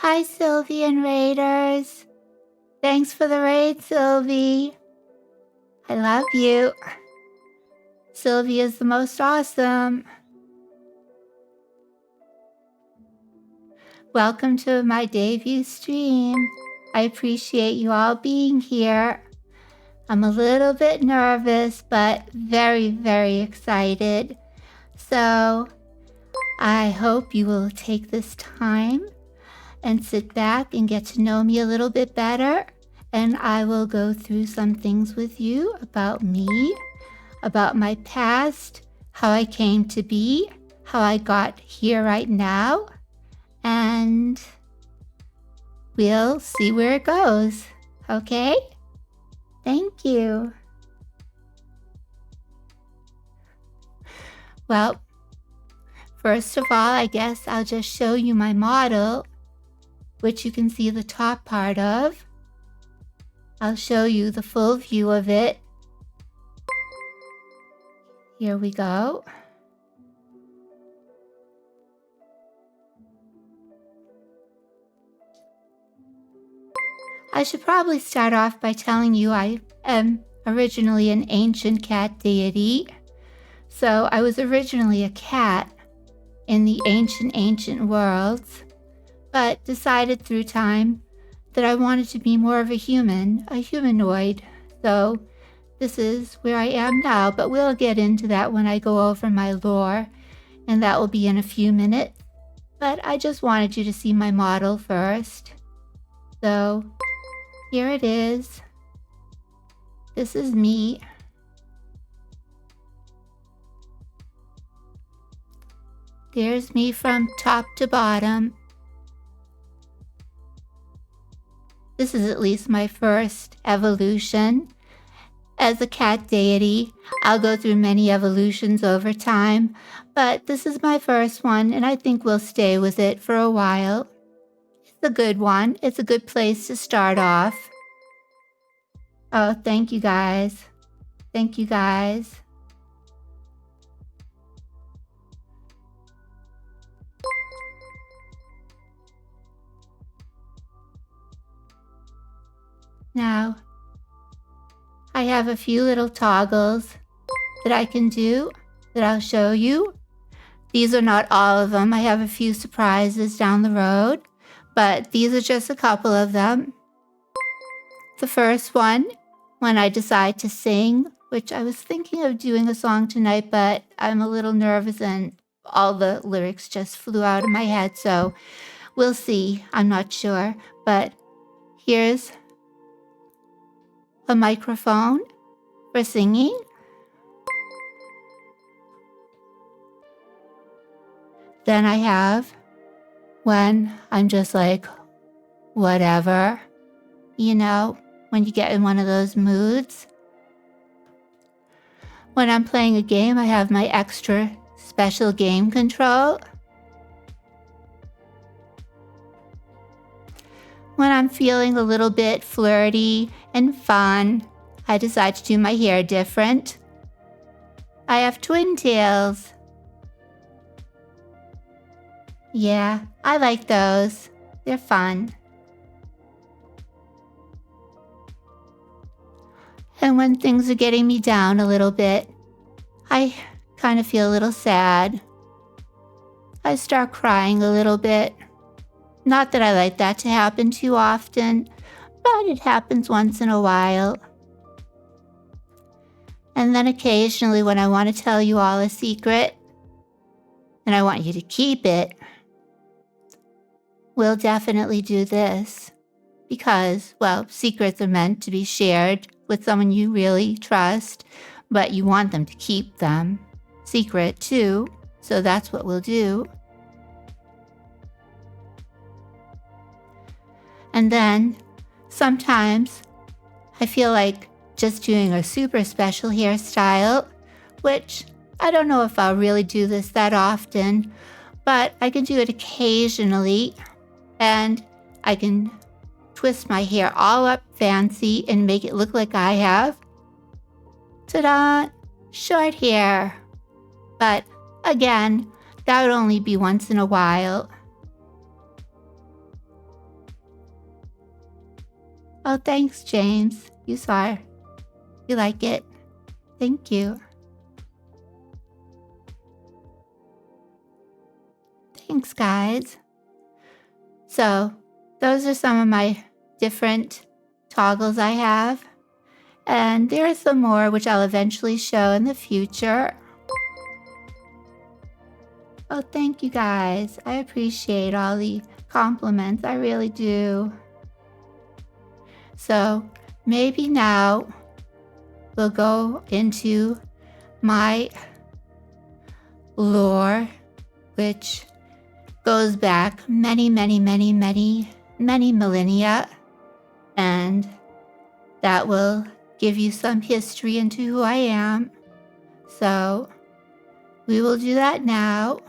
Hi, Sylvie and Raiders. Thanks for the raid, Sylvie. I love you. Sylvie is the most awesome. Welcome to my debut stream. I appreciate you all being here. I'm a little bit nervous, but very, very excited. So I hope you will take this time and sit back and get to know me a little bit better. And I will go through some things with you about me, about my past, how I came to be, how I got here right now, and we'll see where it goes. Okay? Thank you. Well, first of all, I guess I'll just show you my model, which you can see the top part of. I'll show you the full view of it. Here we go. I should probably start off by telling you I am originally an ancient cat deity. So I was originally a cat in the ancient worlds, but decided through time that I wanted to be more of a human, a humanoid. So this is where I am now, but we'll get into that when I go over my lore, and that will be in a few minutes. But I just wanted you to see my model first. So here it is. This is me. There's me from top to bottom. This is at least my first evolution. As a cat deity, I'll go through many evolutions over time, but this is my first one, and I think we'll stay with it for a while. It's a good one. It's a good place to start off. Oh, thank you guys. Thank you guys. Now, I have a few little toggles that I can do that I'll show you. These are not all of them. I have a few surprises down the road, but these are just a couple of them. The first one, when I decide to sing, which I was thinking of doing a song tonight, but I'm a little nervous and all the lyrics just flew out of my head, so we'll see. I'm not sure, but here's a microphone for singing. Then I have when I'm just like, whatever, when you get in one of those moods. When I'm playing a game, I have my extra special game control. When I'm feeling a little bit flirty and fun, I decide to do my hair different. I have twin tails. Yeah, I like those. They're fun. And when things are getting me down a little bit, I kind of feel a little sad. I start crying a little bit. Not that I like that to happen too often, but it happens once in a while. And then occasionally when I want to tell you all a secret, and I want you to keep it, we'll definitely do this. Because, well, secrets are meant to be shared with someone you really trust, but you want them to keep them secret too, so that's what we'll do. And then, sometimes, I feel like just doing a super special hairstyle, which I don't know if I'll really do this that often, but I can do it occasionally, and I can twist my hair all up fancy and make it look like I have, ta-da, short hair. But again, that would only be once in a while. Oh, thanks, James. You saw it. You like it. Thank you. Thanks, guys. So, those are some of my different toggles I have. And there are some more which I'll eventually show in the future. Oh, thank you, guys. I appreciate all the compliments. I really do. So, maybe now we'll go into my lore, which goes back many millennia, and that will give you some history into who I am. So, we will do that now.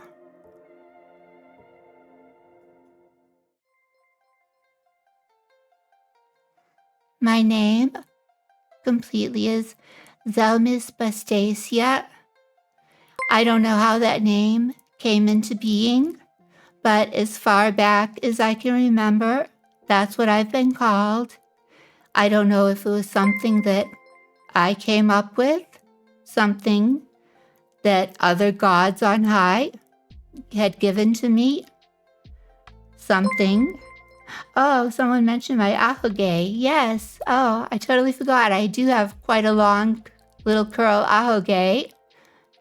My name completely is Zelmis Bastacia. I don't know how that name came into being, but as far back as I can remember, that's what I've been called. I don't know if it was something that I came up with, something that other gods on high had given to me, something. Oh, someone mentioned my ahoge. Yes. Oh, I totally forgot. I do have quite a long little curl ahoge.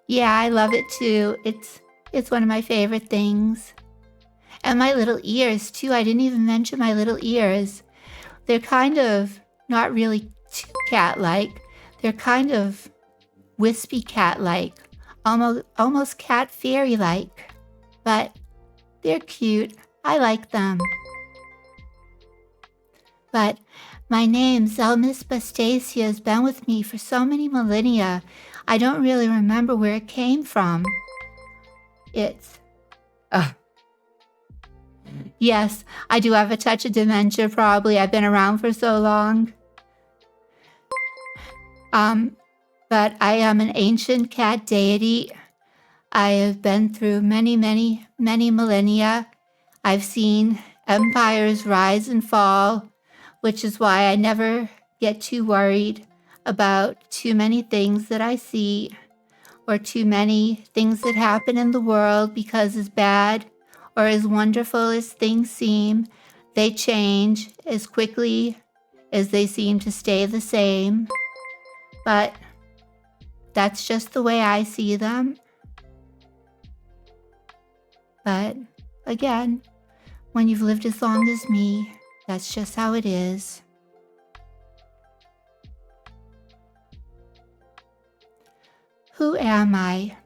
Yeah, I love it too. It's one of my favorite things. And my little ears too. I didn't even mention my little ears. They're kind of not really cat-like. They're kind of wispy cat-like. Almost cat fairy-like. But they're cute. I like them. But my name, Zelmis Bastacia, has been with me for so many millennia. I don't really remember where it came from. Yes, I do have a touch of dementia, probably. I've been around for so long. But I am an ancient cat deity. I have been through many millennia. I've seen empires rise and fall, which is why I never get too worried about too many things that I see or too many things that happen in the world, because as bad or as wonderful as things seem, they change as quickly as they seem to stay the same. But that's just the way I see them. But again, when you've lived as long as me, that's just how it is. Who am I?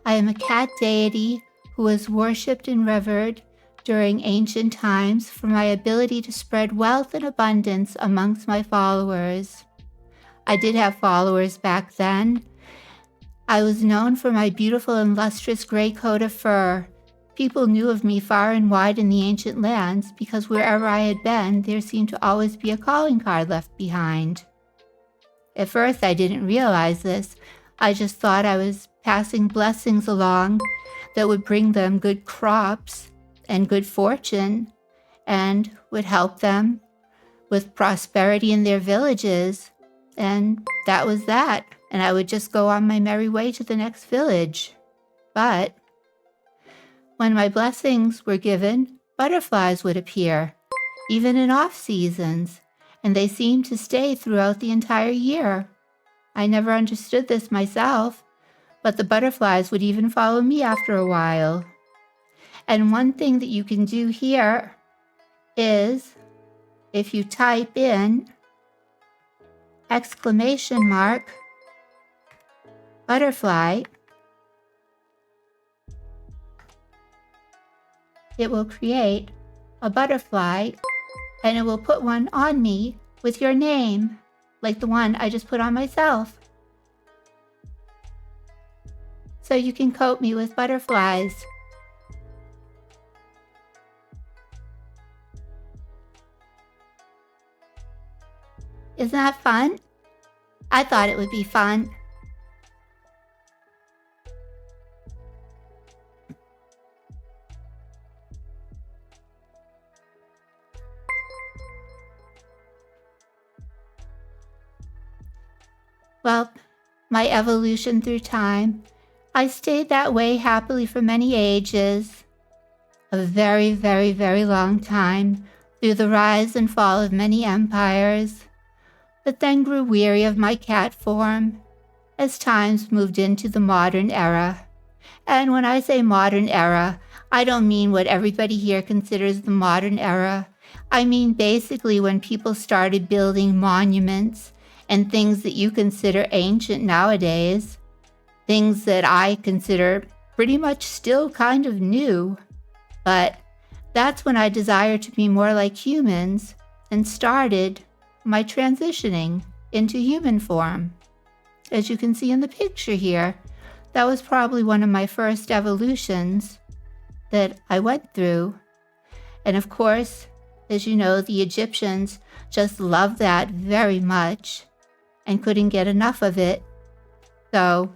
I am a cat deity who was worshipped and revered during ancient times for my ability to spread wealth and abundance amongst my followers. I did have followers back then. I was known for my beautiful and lustrous gray coat of fur. People knew of me far and wide in the ancient lands because wherever I had been, there seemed to always be a calling card left behind. At first, I didn't realize this. I just thought I was passing blessings along that would bring them good crops and good fortune and would help them with prosperity in their villages. And that was that. And I would just go on my merry way to the next village. But when my blessings were given, butterflies would appear, even in off seasons, and they seemed to stay throughout the entire year. I never understood this myself, but the butterflies would even follow me after a while. And one thing that you can do here is, if you type in !butterfly, it will create a butterfly and it will put one on me with your name, like the one I just put on myself. So you can coat me with butterflies. Isn't that fun? I thought it would be fun. Well, my evolution through time, I stayed that way happily for many ages, a very, very, very long time, through the rise and fall of many empires, but then grew weary of my cat form as times moved into the modern era. And when I say modern era, I don't mean what everybody here considers the modern era. I mean basically when people started building monuments and things that you consider ancient nowadays, things that I consider pretty much still kind of new. But that's when I desired to be more like humans and started my transitioning into human form. As you can see in the picture here, that was probably one of my first evolutions that I went through. And of course, as you know, the Egyptians just loved that very much and couldn't get enough of it. So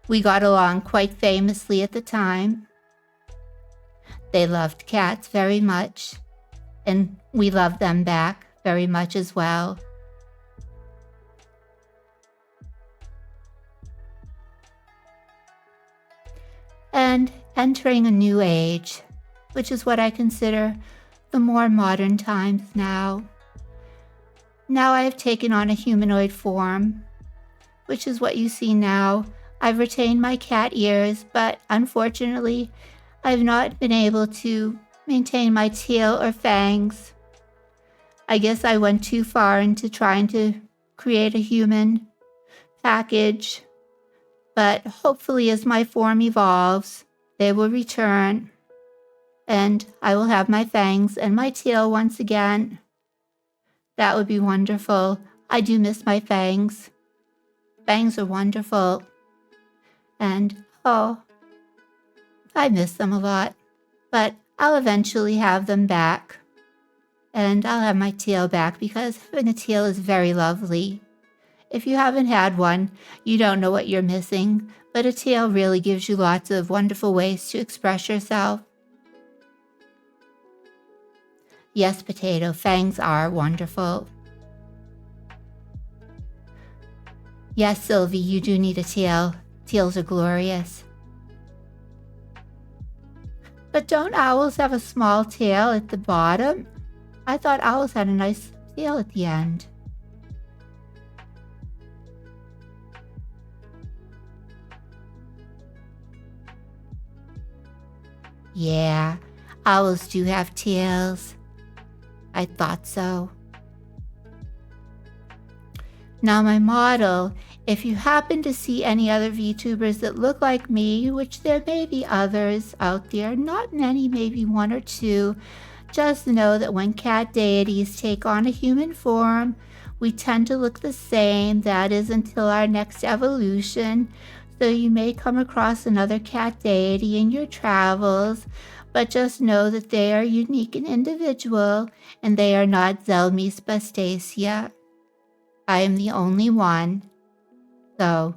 we got along quite famously at the time. They loved cats very much, and we loved them back very much as well. And entering a new age, which is what I consider the more modern times now. Now I have taken on a humanoid form, which is what you see now. I've retained my cat ears, but unfortunately, I've not been able to maintain my tail or fangs. I guess I went too far into trying to create a human package, but hopefully as my form evolves, they will return, and I will have my fangs and my tail once again. That would be wonderful. I do miss my fangs. Fangs are wonderful. And, I miss them a lot. But I'll eventually have them back. And I'll have my tail back because having a tail is very lovely. If you haven't had one, you don't know what you're missing, but a tail really gives you lots of wonderful ways to express yourself. Yes, Potato, fangs are wonderful. Yes, Sylvie, you do need a tail. Tails are glorious. But don't owls have a small tail at the bottom? I thought owls had a nice tail at the end. Yeah, owls do have tails. I thought so. Now my model If you happen to see any other VTubers that look like me, which there may be others out there, not many, maybe one or two, just know that when cat deities take on a human form, we tend to look the same. That is until our next evolution. So you may come across another cat deity in your travels, but just know that they are unique and individual, and they are not Zelmi Spastacia. I am the only one. So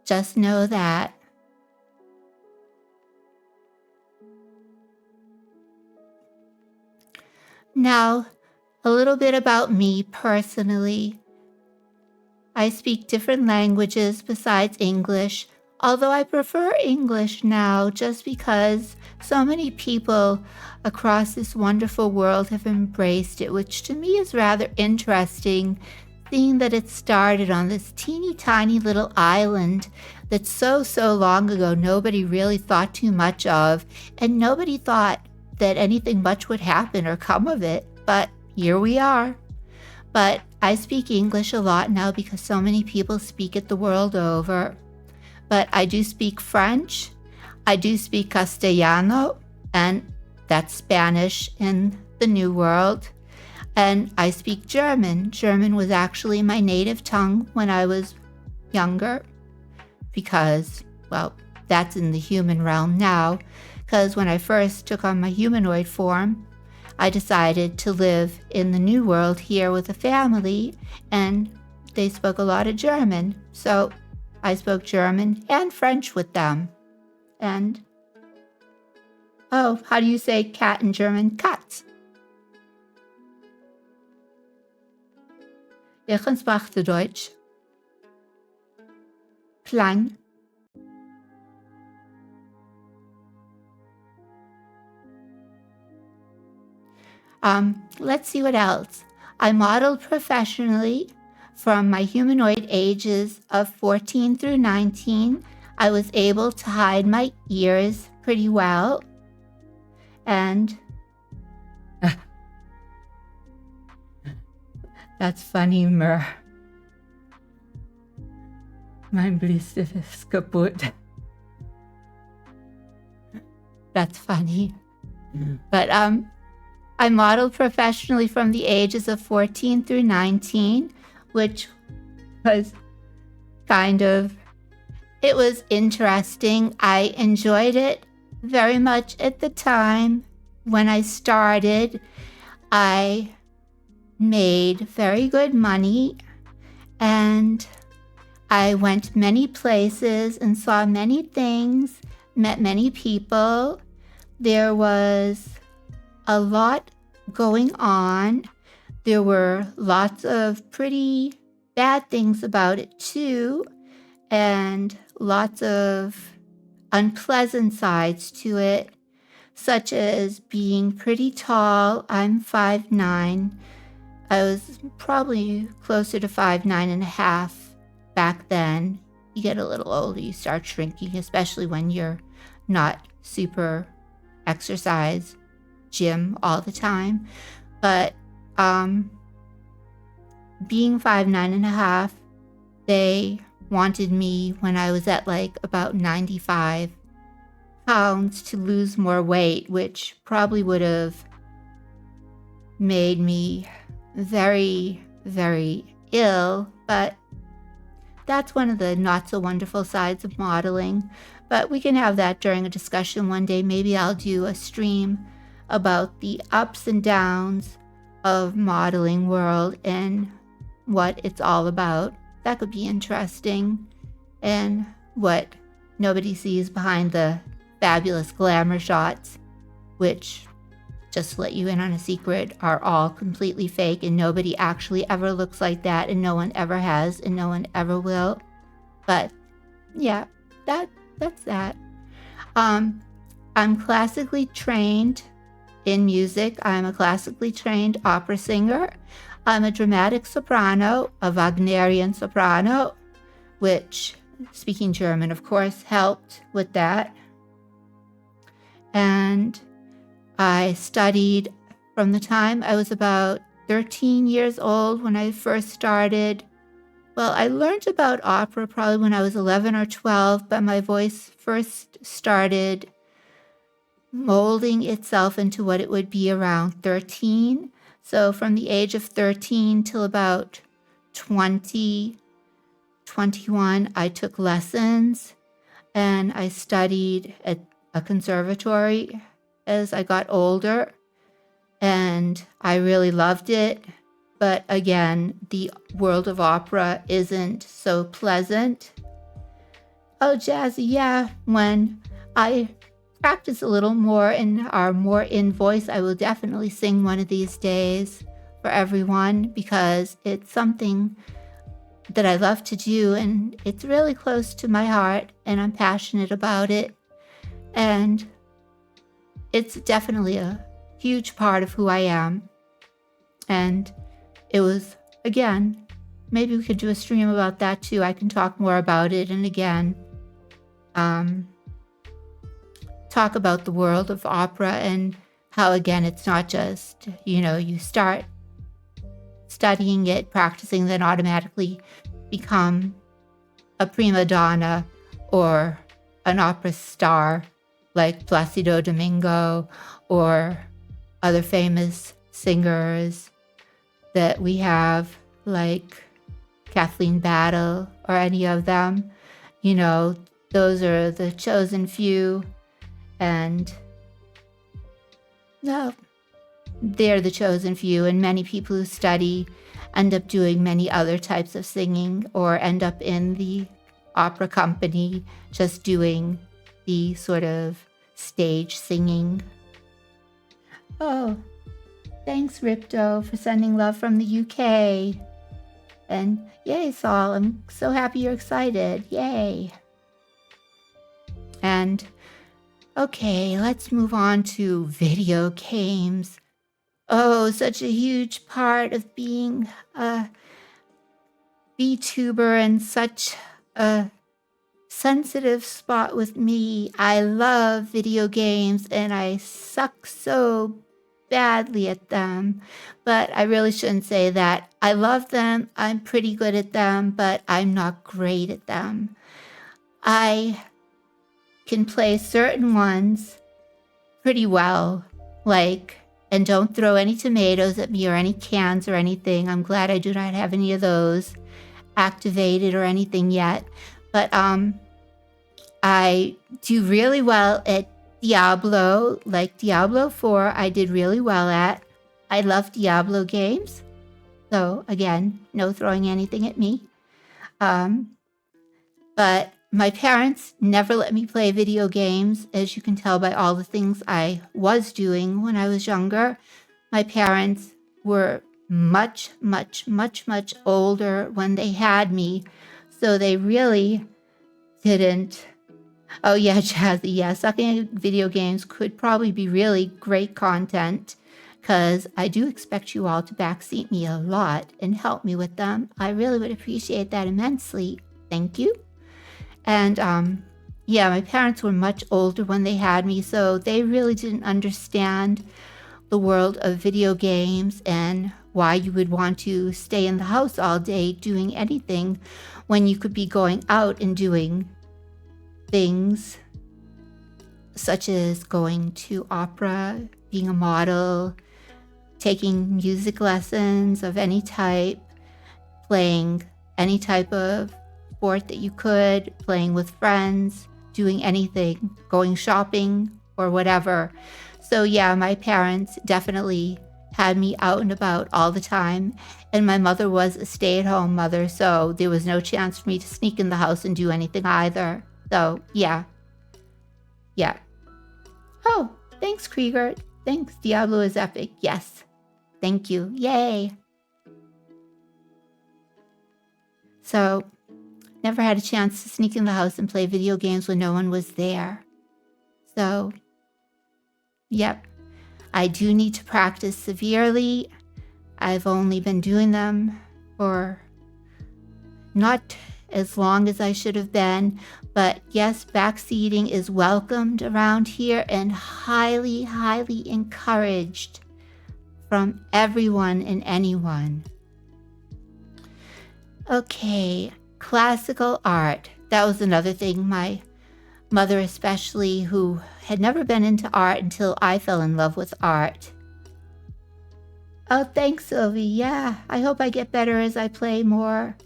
just know that. Now, a little bit about me personally. I speak different languages besides English, although I prefer English now just because so many people across this wonderful world have embraced it, which to me is rather interesting, seeing that it started on this teeny tiny little island that so long ago nobody really thought too much of, and nobody thought that anything much would happen or come of it, but here we are. But I speak English a lot now because so many people speak it the world over. But I do speak French, I do speak Castellano, and that's Spanish in the New World. And I speak German. German was actually my native tongue when I was younger because, well, that's in the human realm now. Because when I first took on my humanoid form, I decided to live in the New World here with a family, and they spoke a lot of German. So I spoke German and French with them. And, oh, how do you say cat in German? Katz. Ich sprach Deutsch. Klein. Let's see what else. I modeled professionally from my humanoid ages of 14 through 19. I was able to hide my ears pretty well. And that's funny, Mer. Mein Blister ist kaputt. That's funny. But I modeled professionally from the ages of 14 through 19, which was it was interesting. I enjoyed it very much at the time. When I started, I made very good money, and I went many places and saw many things, met many people. There was a lot going on. There were lots of pretty bad things about it too, and lots of unpleasant sides to it, such as being pretty tall. I'm 5'9". I was probably closer to 5'9.5" back then. You get a little older, you start shrinking, especially when you're not super exercise gym all the time. But being 5'9.5", they wanted me when I was at like about 95 pounds to lose more weight, which probably would have made me very, very ill. But that's one of the not so wonderful sides of modeling. But we can have that during a discussion one day. Maybe I'll do a stream about the ups and downs of modeling world and what it's all about. That could be interesting, and what nobody sees behind the fabulous glamour shots, which, just to let you in on a secret, are all completely fake, and nobody actually ever looks like that, and no one ever has, and no one ever will. But yeah, that's that. I'm classically trained in music. I'm a classically trained opera singer. I'm a dramatic soprano, a Wagnerian soprano, which, speaking German, of course, helped with that. And I studied from the time I was about 13 years old when I first started Well, I learned about opera probably when I was 11 or 12, but my voice first started molding itself into what it would be around 13. So from the age of 13 till about 20, 21, I took lessons and I studied at a conservatory as I got older, and I really loved it. But again, the world of opera isn't so pleasant. Oh, Jazzy, yeah, when I practice a little more and are more in voice, I will definitely sing one of these days for everyone, because it's something that I love to do and it's really close to my heart and I'm passionate about it. And it's definitely a huge part of who I am. And it was, again, maybe we could do a stream about that too. I can talk more about it. And again, talk about the world of opera and how, again, it's not just, you start studying it, practicing, then automatically become a prima donna or an opera star like Placido Domingo or other famous singers that we have, like Kathleen Battle or any of them. Those are the chosen few, and no, they're the chosen few, and many people who study end up doing many other types of singing or end up in the opera company just doing the sort of stage singing. Oh, thanks, Ripto, for sending love from the UK. And yay, Saul, I'm so happy you're excited. Yay. And okay, let's move on to video games. Oh, such a huge part of being a VTuber and such a sensitive spot with me. I love video games and I suck so badly at them, but I really shouldn't say that. I love them, I'm pretty good at them, but I'm not great at them. I can play certain ones pretty well, and don't throw any tomatoes at me or any cans or anything. I'm glad I do not have any of those activated or anything yet. But I do really well at Diablo, like Diablo 4, I did really well at. I love Diablo games. So again, no throwing anything at me. But my parents never let me play video games, as you can tell by all the things I was doing when I was younger. My parents were much, much, much, much older when they had me, so they really didn't. Oh yeah, Jazzy, yeah, sucking at video games could probably be really great content, because I do expect you all to backseat me a lot and help me with them. I really would appreciate that immensely. Thank you. And yeah, my parents were much older when they had me, so they really didn't understand the world of video games and why you would want to stay in the house all day doing anything when you could be going out and doing things such as going to opera, being a model, taking music lessons of any type, playing any type of sport that you could, playing with friends, doing anything, going shopping or whatever. So yeah, my parents definitely had me out and about all the time, and my mother was a stay-at-home mother, so there was no chance for me to sneak in the house and do anything either. So yeah. Oh, thanks, Krieger. Thanks, Diablo is epic. Yes, thank you. Yay. So never had a chance to sneak in the house and play video games when no one was there. So, yep, I do need to practice severely. I've only been doing them for not as long as I should have been, but yes, backseating is welcomed around here and highly, highly encouraged from everyone and anyone. Okay, classical art. That was another thing. My mother, especially, who had never been into art until I fell in love with art. Oh, thanks, Sylvie. Yeah, I hope I get better as I play more.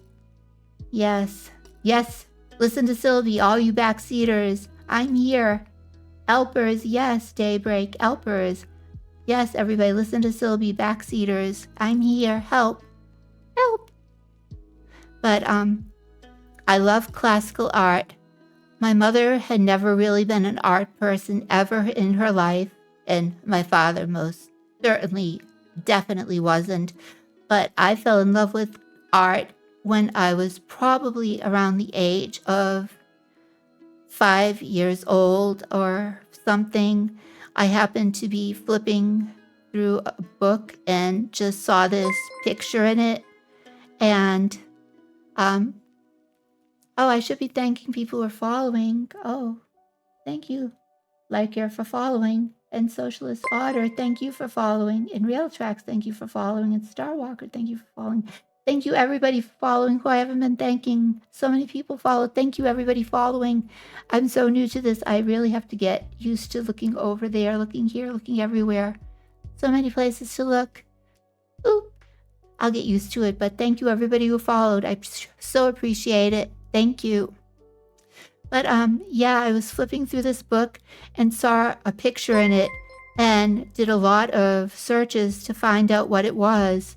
Yes, yes. Listen to Sylvie, all you backseaters. I'm here. Elpers, yes, Daybreak. Elpers. Yes, everybody, listen to Sylvie, backseaters. I'm here. Help. Help. But, I love classical art. My mother had never really been an art person ever in her life, and my father most certainly, definitely wasn't. But I fell in love with art when I was probably around the age of 5 years old or something. I happened to be flipping through a book and just saw this picture in it. And, oh, I should be thanking people who are following. Oh, thank you, Liker, for following. And Socialist Otter, thank you for following. In Real Tracks, thank you for following. And Starwalker, thank you for following. Thank you, everybody, for following, who I haven't been thanking. So many people followed. Thank you, everybody, following. I'm so new to this. I really have to get used to looking over there, looking here, looking everywhere. So many places to look. Ooh, I'll get used to it. But thank you, everybody who followed. I so appreciate it. Thank you. But yeah, I was flipping through this book and saw a picture in it and did a lot of searches to find out what it was,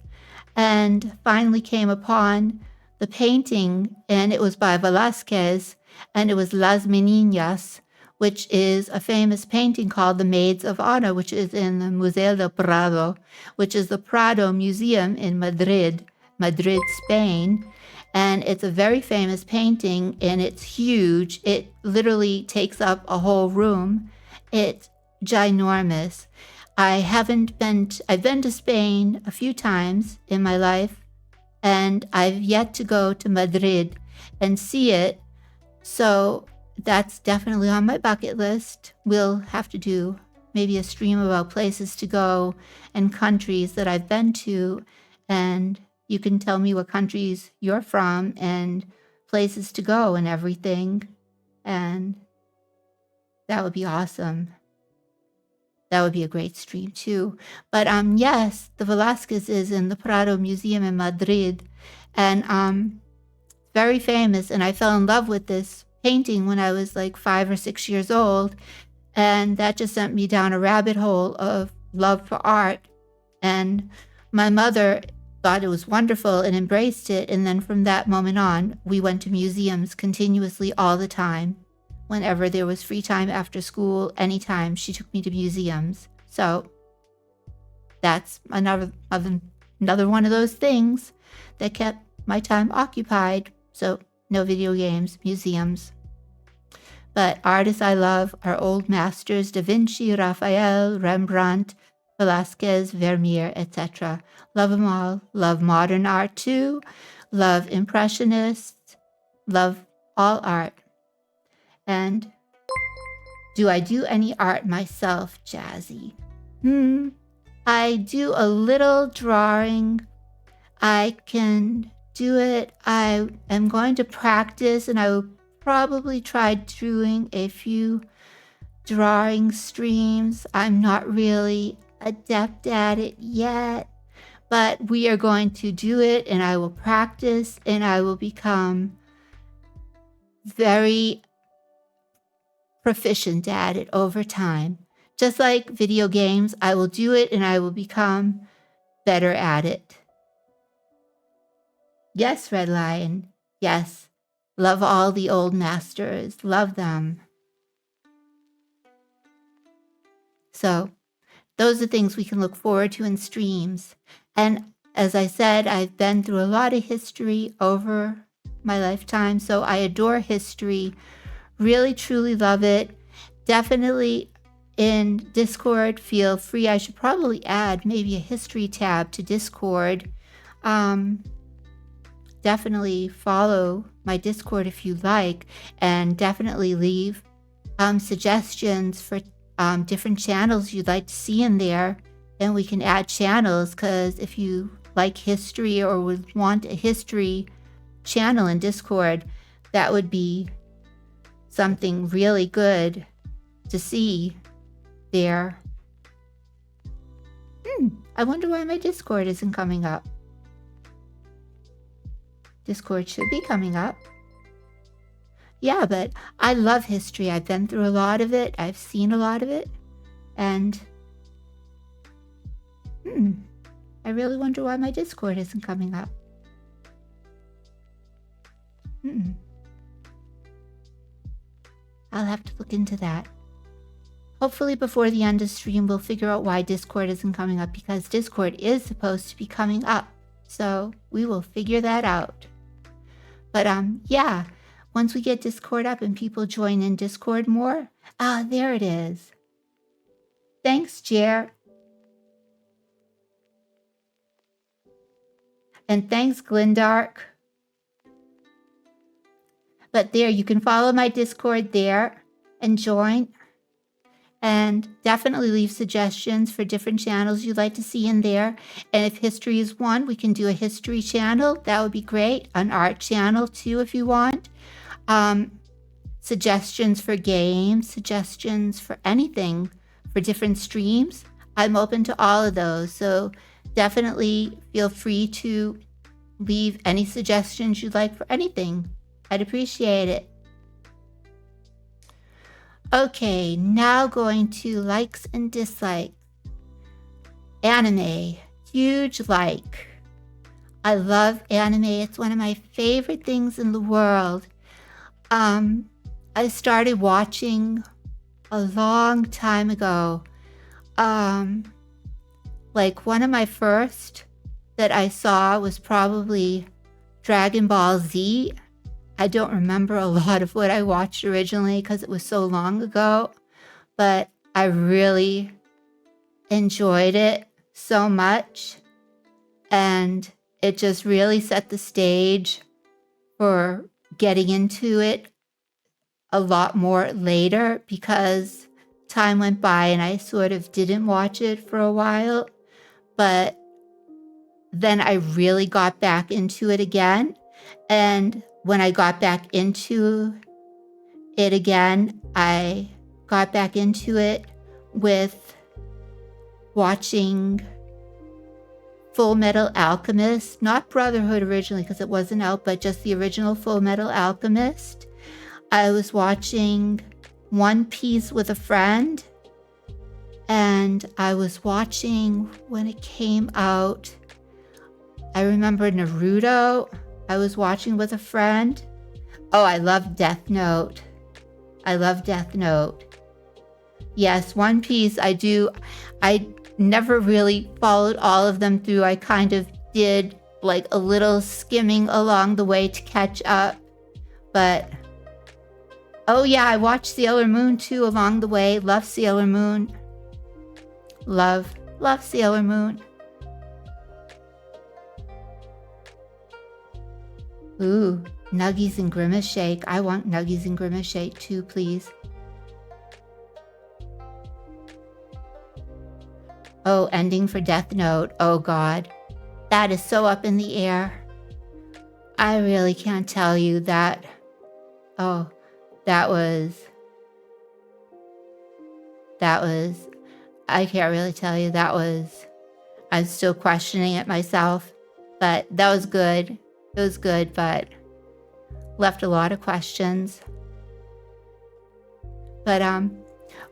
and finally came upon the painting, and it was by Velázquez, and it was Las Meninas, which is a famous painting called The Maids of Honor, which is in the Museo del Prado, which is the Prado Museum in Madrid, Spain. And it's a very famous painting, and it's huge. It literally takes up a whole room. It's ginormous. I've been to Spain a few times in my life, and I've yet to go to Madrid and see it. So that's definitely on my bucket list. We'll have to do maybe a stream about places to go and countries that I've been to, and you can tell me what countries you're from and places to go and everything. And that would be awesome. That would be a great stream too. But yes, the Velázquez is in the Prado Museum in Madrid, and very famous. And I fell in love with this painting when I was like 5 or 6 years old. And that just sent me down a rabbit hole of love for art. And my mother thought it was wonderful and embraced it. And then from that moment on, we went to museums continuously all the time. Whenever there was free time after school, anytime, she took me to museums. So that's another one of those things that kept my time occupied. So no video games, museums. But artists I love are old masters: Da Vinci, Raphael, Rembrandt, Velázquez, Vermeer, etc. Love them all. Love modern art too. Love impressionists. Love all art. And do I do any art myself, Jazzy? I do a little drawing. I can do it. I am going to practice, and I will probably try doing a few drawing streams. I'm not really adept at it yet, but we are going to do it, and I will practice, and I will become very proficient at it over time. Just like video games, I will do it and I will become better at it. Yes, Red Lion. Yes. Love all the old masters. Love them. So those are things we can look forward to in streams. And as I said, I've been through a lot of history over my lifetime, so I adore history. Really, truly love it. Definitely in Discord, feel free. I should probably add maybe a history tab to Discord. Definitely follow my Discord if you like, and definitely leave suggestions for different channels you'd like to see in there, and we can add channels, because if you like history or would want a history channel in Discord, that would be something really good to see there. I wonder why my Discord isn't coming up. Discord should be coming up. Yeah, but I love history. I've been through a lot of it. I've seen a lot of it. And I really wonder why my Discord isn't coming up. I'll have to look into that. Hopefully before the end of stream, we'll figure out why Discord isn't coming up, because Discord is supposed to be coming up. So we will figure that out. But yeah, once we get Discord up and people join in Discord more, there it is. Thanks, Jer. And thanks, Glindark. But there, you can follow my Discord there and join. And definitely leave suggestions for different channels you'd like to see in there. And if history is one, we can do a history channel. That would be great. An art channel too, if you want. Suggestions for games, suggestions for anything, for different streams. I'm open to all of those. So definitely feel free to leave any suggestions you'd like for anything. I'd appreciate it. Okay, now going to likes and dislikes. Anime, huge like. I love anime. It's one of my favorite things in the world. I started watching a long time ago. Like one of my first that I saw was probably Dragon Ball Z. I don't remember a lot of what I watched originally because it was so long ago, but I really enjoyed it so much. And it just really set the stage for getting into it a lot more later, because time went by and I sort of didn't watch it for a while. But then I really got back into it again. And when I got back into it again, I got back into it with watching Full Metal Alchemist, not Brotherhood originally because it wasn't out, but just the original Full Metal Alchemist. I was watching One Piece with a friend, and I was watching when it came out. I remember Naruto. I was watching with a friend. Oh, I love Death Note. I love Death Note. Yes, One Piece, I do. I never really followed all of them through. I kind of did like a little skimming along the way to catch up. But, oh yeah, I watched Sailor Moon too along the way. Love Sailor Moon. Love Sailor Moon. Ooh, Nuggies and Grimace Shake. I want Nuggies and Grimace Shake too, please. Oh, ending for Death Note. Oh God, that is so up in the air. I really can't tell you that. Oh, that was, I can't really tell you. I'm still questioning it myself, but that was good. It was good, but left a lot of questions. But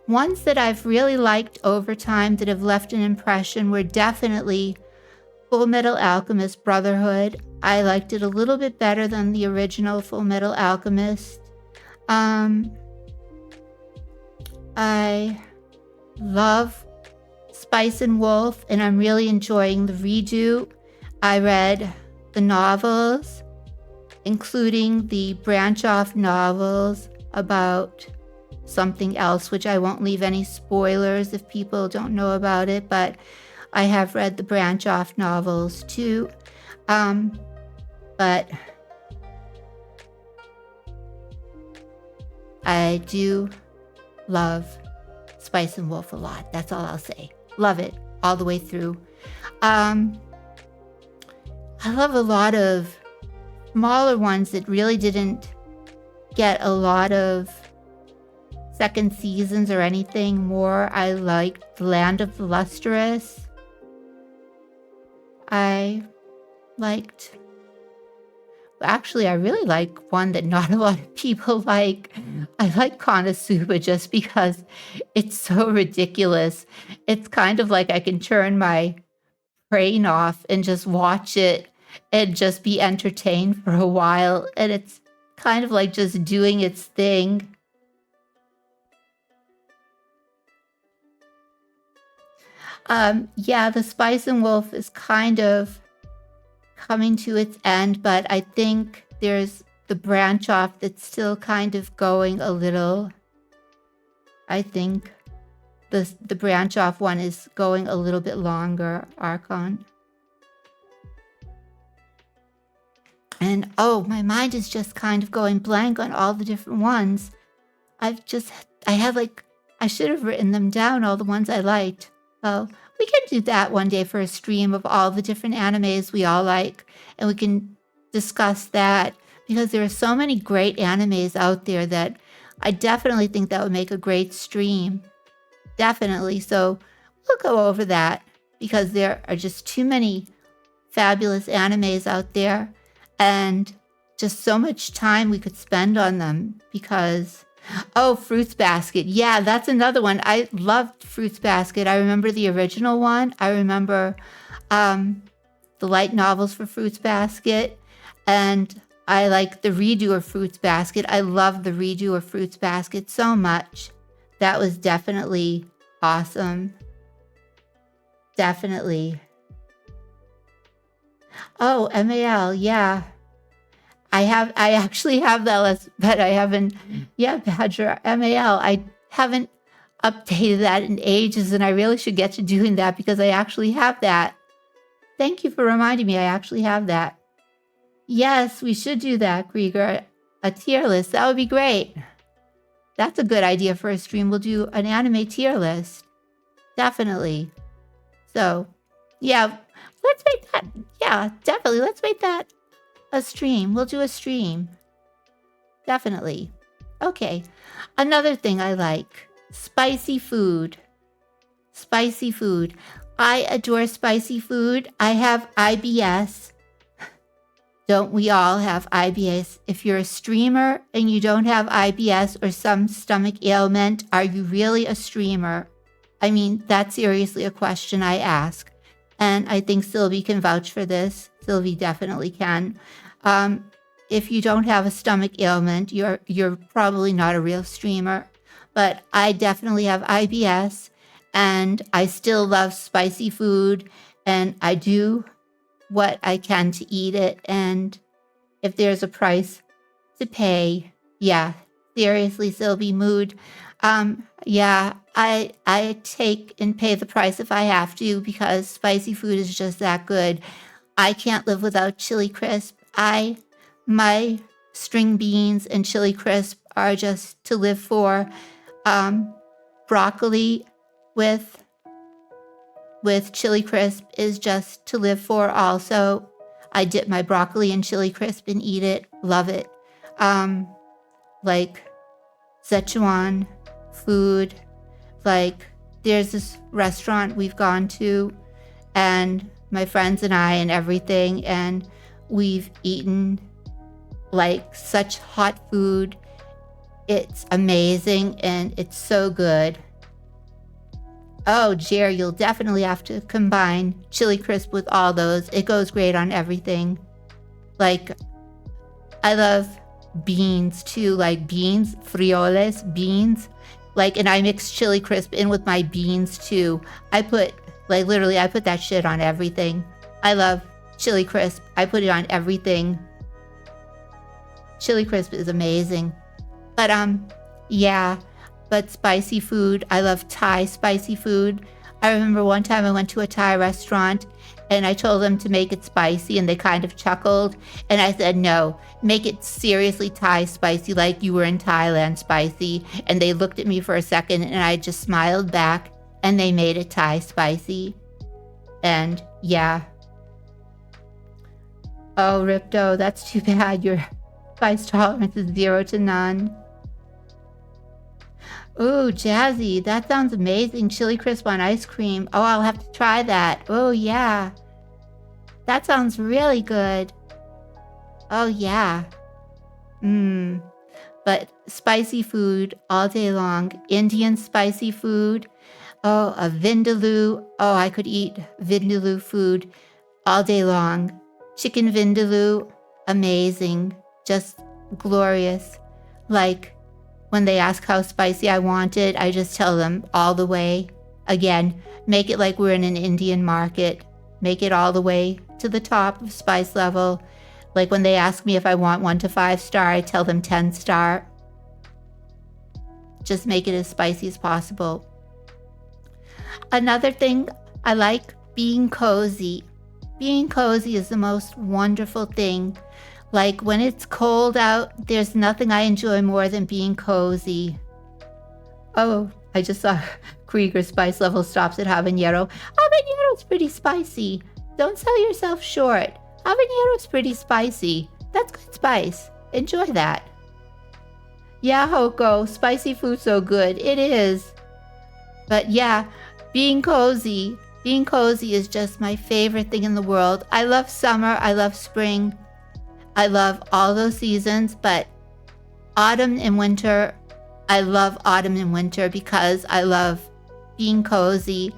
ones that I've really liked over time that have left an impression were definitely Full Metal Alchemist Brotherhood. I liked it a little bit better than the original Full Metal Alchemist. I love Spice and Wolf, and I'm really enjoying the redo. I read the novels, including the branch-off novels about something else, which I won't leave any spoilers if people don't know about it, but I have read the branch-off novels too. But I do love Spice and Wolf a lot. That's all I'll say. Love it all the way through. I love a lot of smaller ones that really didn't get a lot of second seasons or anything more, I liked The Land of the Lustrous. I liked... Actually, I really like one that not a lot of people like. I like Konosuba just because it's so ridiculous. It's kind of like I can turn my brain off and just watch it and just be entertained for a while. And it's kind of like just doing its thing. Yeah, the Spice and Wolf is kind of coming to its end, but I think there's the branch off that's still kind of going a little. I think the branch off one is going a little bit longer, Archon. And oh, my mind is just kind of going blank on all the different ones. I should have written them down, all the ones I liked. Well, we can do that one day for a stream of all the different animes we all like, and we can discuss that, because there are so many great animes out there that I definitely think that would make a great stream. Definitely. So we'll go over that, because there are just too many fabulous animes out there, and just so much time we could spend on them. Because oh, Fruits Basket. Yeah, that's another one. I loved Fruits Basket. I remember the original one. I remember the light novels for Fruits Basket. And I like the redo of Fruits Basket. I love the redo of Fruits Basket so much. That was definitely awesome. Definitely. Oh, MAL, yeah. I actually have that, but I haven't. Yeah, Badger MAL. I haven't updated that in ages, and I really should get to doing that, because I actually have that. Thank you for reminding me. I actually have that. Yes, we should do that, Krieger. A tier list. That would be great. That's a good idea for a stream. We'll do an anime tier list. Definitely. So, yeah, let's make that. Yeah, definitely. Let's make that a stream. We'll do a stream. Definitely. Okay. Another thing I like. Spicy food. Spicy food. I adore spicy food. I have IBS. Don't we all have IBS? If you're a streamer and you don't have IBS or some stomach ailment, are you really a streamer? I mean, that's seriously a question I ask. And I think Sylvie can vouch for this. Sylvie definitely can. If you don't have a stomach ailment, you're probably not a real streamer. But I definitely have IBS, and I still love spicy food, and I do what I can to eat it. And if there's a price to pay, yeah, seriously, Sylvie Mood, yeah, I take and pay the price if I have to, because spicy food is just that good. I can't live without Chili Crisp. My string beans and Chili Crisp are just to live for. Broccoli with Chili Crisp is just to live for also. I dip my broccoli in Chili Crisp and eat it. Love it. Like Szechuan food. Like, there's this restaurant we've gone to, and my friends and I and everything, and we've eaten like such hot food. It's amazing, and it's so good. Oh, Jer, you'll definitely have to combine Chili Crisp with all those. It goes great on everything. Like, I love beans too, like beans, frijoles, beans. Like, and I mix Chili Crisp in with my beans too. I put that shit on everything. I love Chili Crisp. I put it on everything. Chili Crisp is amazing. But yeah, but spicy food. I love Thai spicy food. I remember one time I went to a Thai restaurant and I told them to make it spicy, and they kind of chuckled. And I said, no, make it seriously Thai spicy, like you were in Thailand spicy. And they looked at me for a second, and I just smiled back, and they made it Thai spicy. And yeah. Oh, Ripto, that's too bad. Your spice tolerance is 0 to none. Ooh, Jazzy, that sounds amazing. Chili crisp on ice cream. Oh, I'll have to try that. Oh, yeah. That sounds really good. Oh, yeah. Mmm. But spicy food all day long. Indian spicy food. Oh, a vindaloo. Oh, I could eat vindaloo food all day long. Chicken vindaloo, amazing. Just glorious. Like, when they ask how spicy I want it, I just tell them all the way. Again, make it like we're in an Indian market. Make it all the way to the top of spice level. Like when they ask me if I want 1 to 5 star, I tell them 10 star. Just make it as spicy as possible. Another thing, I like being cozy. Being cozy is the most wonderful thing. Like when it's cold out, there's nothing I enjoy more than being cozy. Oh, I just saw Krieger's spice level stops at habanero. Habanero's pretty spicy. Don't sell yourself short. Habanero's pretty spicy. That's good spice. Enjoy that. Yeah, Hoko, spicy food so good. It is. But yeah, being cozy is just my favorite thing in the world. I love summer. I love spring. I love all those seasons, but autumn and winter, I love autumn and winter because I love being cozy.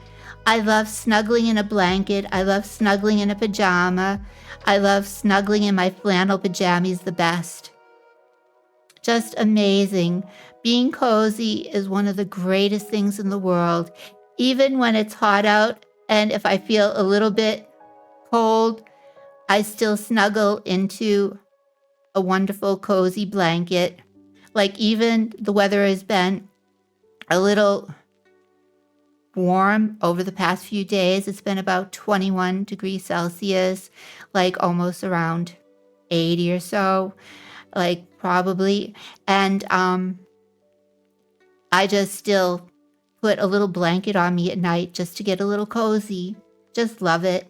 I love snuggling in a blanket. I love snuggling in a pajama. I love snuggling in my flannel pajamas the best. Just amazing. Being cozy is one of the greatest things in the world. Even when it's hot out and if I feel a little bit cold, I still snuggle into a wonderful cozy blanket. Like even the weather has been a little warm over the past few days. It's been about 21 degrees Celsius, like almost around 80 or so, like probably. And I just still put a little blanket on me at night just to get a little cozy. Just love it.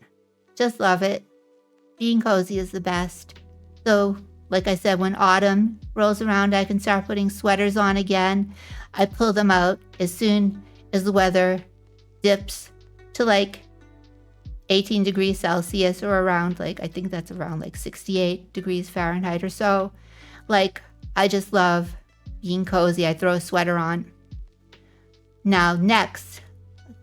Just love it. Being cozy is the best. So, like I said, when autumn rolls around, I can start putting sweaters on again. I pull them out as soon as the weather dips to like 18 degrees Celsius or around like, I think that's around like 68 degrees Fahrenheit or so. Like, I just love being cozy. I throw a sweater on. Now, next,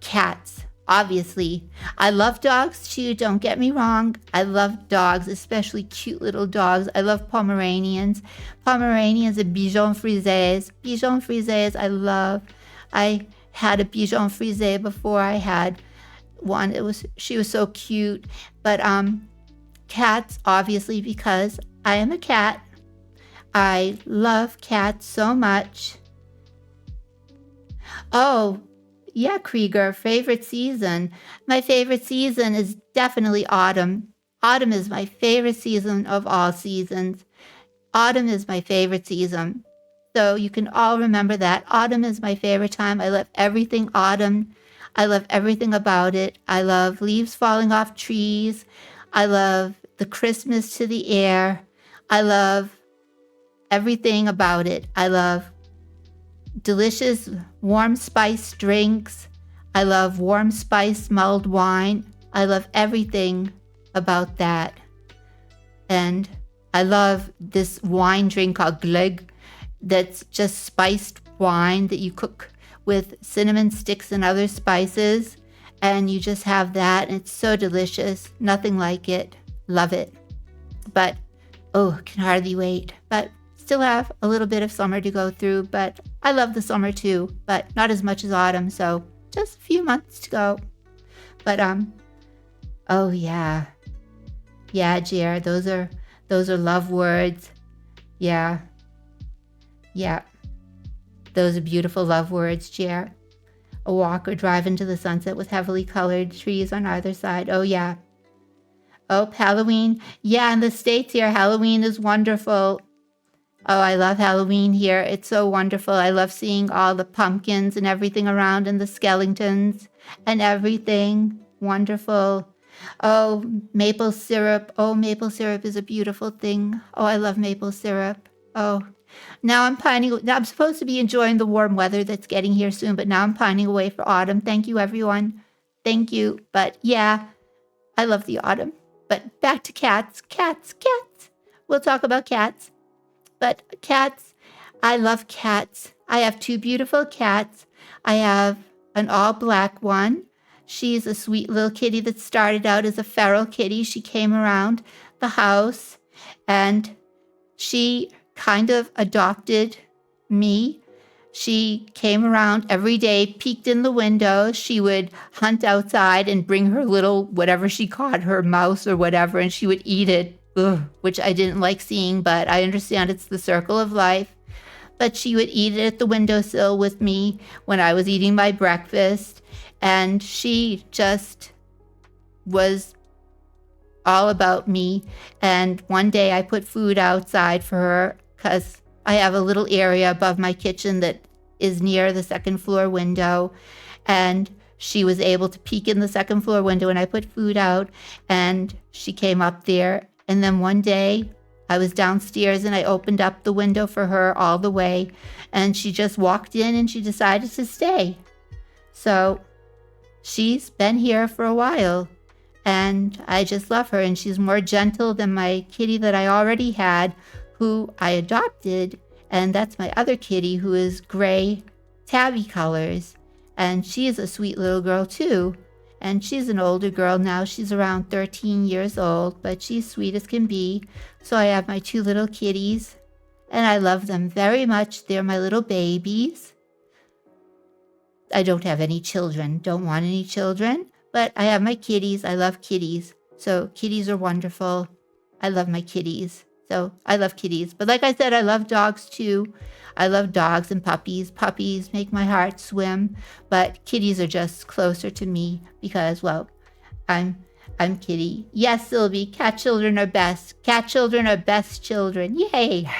cats. Obviously, I love dogs too, don't get me wrong. I love dogs, especially cute little dogs. I love Pomeranians. Pomeranians and Bichon Frise. Bichon Frise, I love. I had a Bichon Frise before I had one. She was so cute. But cats, obviously, because I am a cat. I love cats so much. Oh, yeah, Krieger, favorite season. My favorite season is definitely autumn. Autumn is my favorite season of all seasons. Autumn is my favorite season. So you can all remember that. Autumn is my favorite time. I love everything autumn. I love everything about it. I love leaves falling off trees. I love the Christmas to the air. I love everything about it. I love delicious warm spice drinks. I love warm spice mulled wine. I love everything about that. And I love this wine drink called Glögg that's just spiced wine that you cook with cinnamon sticks and other spices. And you just have that and it's so delicious. Nothing like it. Love it. But, oh, can hardly wait. But still have a little bit of summer to go through, but I love the summer too, but not as much as autumn, so just a few months to go. But oh yeah. Yeah, Jer, those are love words. Yeah. Yeah. Those are beautiful love words, Jer. A walk or drive into the sunset with heavily colored trees on either side. Oh yeah. Oh, Halloween. Yeah, in the States here, Halloween is wonderful. Oh, I love Halloween here. It's so wonderful. I love seeing all the pumpkins and everything around and the skeletons and everything. Wonderful. Oh, maple syrup. Oh, maple syrup is a beautiful thing. Oh, I love maple syrup. Oh, now I'm pining. Now I'm supposed to be enjoying the warm weather that's getting here soon, but now I'm pining away for autumn. Thank you, everyone. Thank you. But yeah, I love the autumn. But back to cats. Cats, cats. We'll talk about cats. But cats, I love cats. I have two beautiful cats. I have an all black one. She's a sweet little kitty that started out as a feral kitty. She came around the house and she kind of adopted me. She came around every day, peeked in the window. She would hunt outside and bring her little, whatever she caught, her mouse or whatever, and she would eat it, which I didn't like seeing, but I understand it's the circle of life. But she would eat it at the windowsill with me when I was eating my breakfast. And she just was all about me. And one day I put food outside for her because I have a little area above my kitchen that is near the second floor window. And she was able to peek in the second floor window and I put food out and she came up there. And then one day I was downstairs and I opened up the window for her all the way and she just walked in and she decided to stay. So she's been here for a while and I just love her, and she's more gentle than my kitty that I already had, who I adopted, and that's my other kitty who is gray tabby colors, and she is a sweet little girl too. And she's an older girl now. She's around 13 years old, but she's sweet as can be. So I have my two little kitties, and I love them very much. They're my little babies. I don't have any children, don't want any children, but I have my kitties. I love kitties. So kitties are wonderful. I love my kitties. So I love kitties. But like I said, I love dogs too. I love dogs and puppies. Puppies make my heart swim, but kitties are just closer to me because, well, I'm kitty. Yes, Sylvie, cat children are best. Cat children are best children. Yay.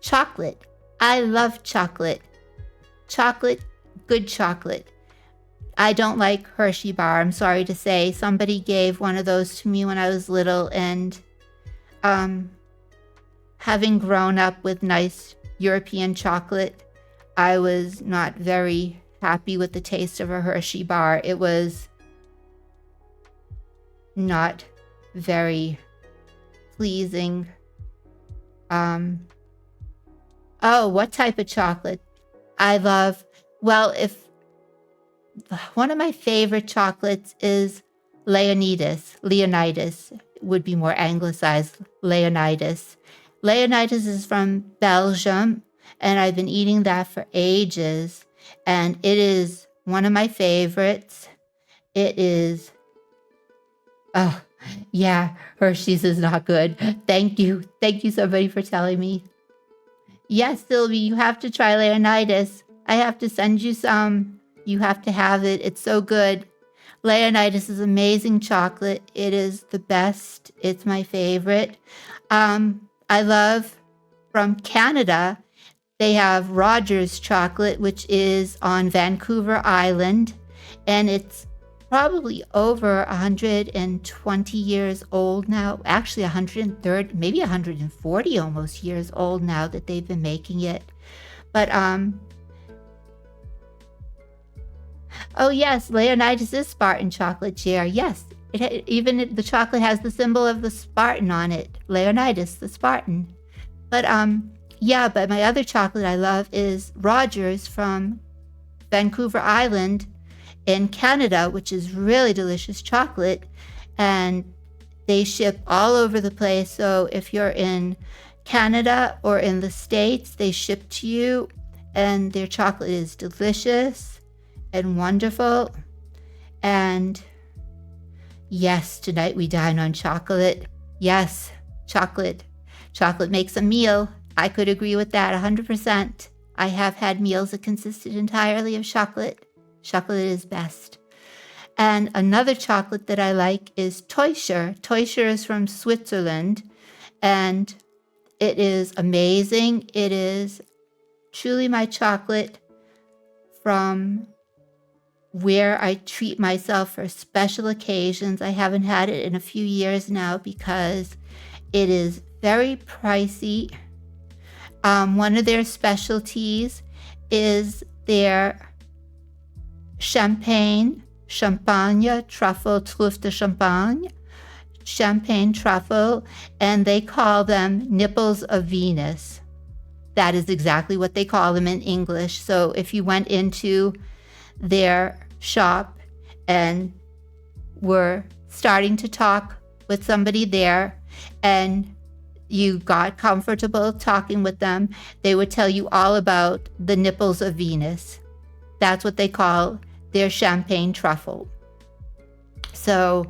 Chocolate. I love chocolate. Chocolate, good chocolate. I don't like Hershey bar, I'm sorry to say. Somebody gave one of those to me when I was little, and having grown up with nice European chocolate, I was not very happy with the taste of a Hershey bar. It was not very pleasing. Oh, what type of chocolate? I love, well, if one of my favorite chocolates is Leonidas would be more anglicized, Leonidas. Leonidas is from Belgium, and I've been eating that for ages, and it is one of my favorites. It is, oh, yeah, Hershey's is not good. Thank you. Thank you, somebody, for telling me. Yes, Sylvie, you have to try Leonidas. I have to send you some. You have to have it. It's so good. Leonidas is amazing chocolate. It is the best. It's my favorite. I love from Canada, they have Rogers chocolate, which is on Vancouver Island, and it's probably over 120 years old now. Actually, 130, maybe 140 almost years old now that they've been making it. But oh yes, Leonidas is Spartan chocolate, JR. Yes, even the chocolate has the symbol of the Spartan on it. Leonidas, the Spartan. But yeah, but my other chocolate I love is Rogers from Vancouver Island in Canada, which is really delicious chocolate. And they ship all over the place. So if you're in Canada or in the States, they ship to you, and their chocolate is delicious and wonderful. And yes, tonight we dine on chocolate. Yes, chocolate. Chocolate makes a meal. I could agree with that 100%. I have had meals that consisted entirely of chocolate. Chocolate is best. And another chocolate that I like is Teuscher. Teuscher is from Switzerland, and it is amazing. It is truly my chocolate from where I treat myself for special occasions. I haven't had it in a few years now because it is very pricey. One of their specialties is their champagne truffle, truffe de champagne, champagne truffle, and they call them nipples of Venus. That is exactly what they call them in English. So if you went into their shop and were starting to talk with somebody there and you got comfortable talking with them, they would tell you all about the nipples of Venus. That's what they call their champagne truffle. So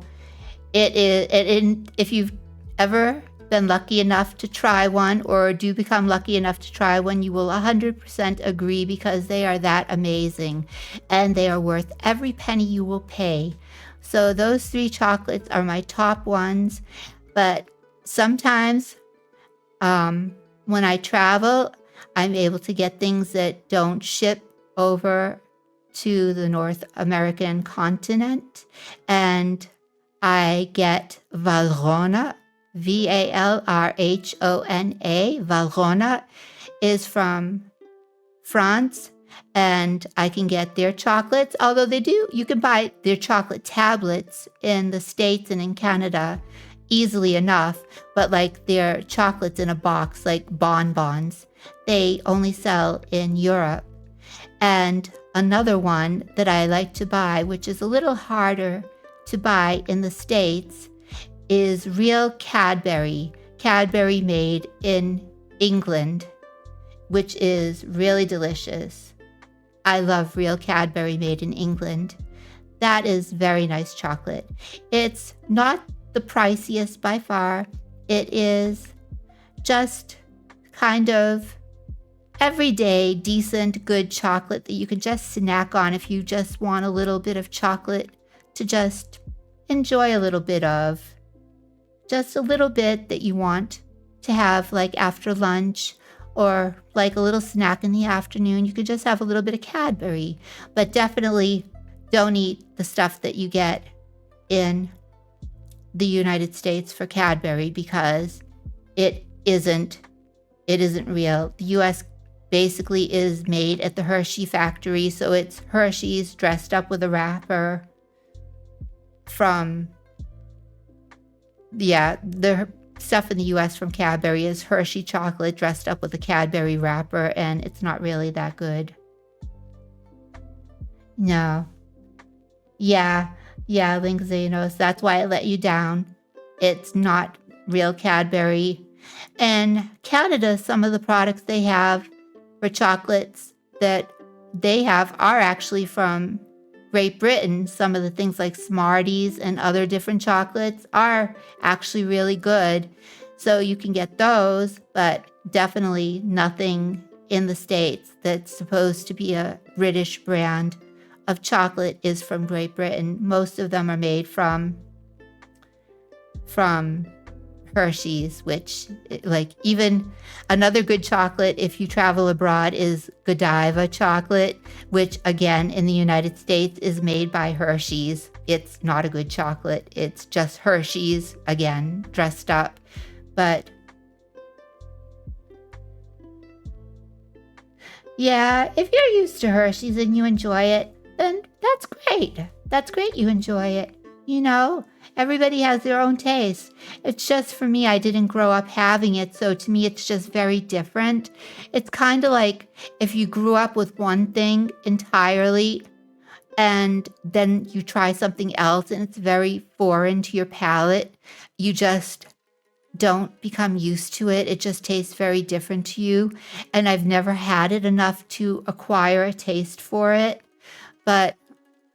it is, if you've ever been lucky enough to try one or do become lucky enough to try one, you will 100% agree because they are that amazing and they are worth every penny you will pay. So those 3 chocolates are my top ones. But sometimes when I travel, I'm able to get things that don't ship over to the North American continent, and I get Valrhona, Valrhona. Valrhona is from France, and I can get their chocolates, although you can buy their chocolate tablets in the States and in Canada easily enough, but like their chocolates in a box, like bonbons, they only sell in Europe. And another one that I like to buy, which is a little harder to buy in the States, is real Cadbury made in England, which is really delicious. I love real Cadbury made in England. That is very nice chocolate. It's not the priciest by far. It is just kind of everyday, decent, good chocolate that you can just snack on if you just want a little bit of chocolate to just enjoy a little bit of. Just a little bit that you want to have like after lunch or like a little snack in the afternoon. You could just have a little bit of Cadbury, but definitely don't eat the stuff that you get in the United States for Cadbury because it isn't real. The US basically is made at the Hershey factory, so it's Hershey's dressed up with a wrapper from the stuff in the US from Cadbury is Hershey chocolate dressed up with a Cadbury wrapper, and it's not really that good. No. Yeah, Linguinos, that's why I let you down. It's not real Cadbury. And Canada, some of the products they have for chocolates that they have are actually from Great Britain. Some of the things like Smarties and other different chocolates are actually really good. So you can get those, but definitely nothing in the States that's supposed to be a British brand of chocolate is from Great Britain. Most of them are made from Hershey's, which, like, even another good chocolate if you travel abroad is Godiva chocolate, which again in the United States is made by Hershey's. It's not a good chocolate. It's just Hershey's, again, dressed up. But yeah, if you're used to Hershey's and you enjoy it, then that's great. That's great you enjoy it. You know, everybody has their own taste. It's just for me, I didn't grow up having it, so to me, it's just very different. It's kind of like if you grew up with one thing entirely and then you try something else and it's very foreign to your palate, you just don't become used to it. It just tastes very different to you. And I've never had it enough to acquire a taste for it. But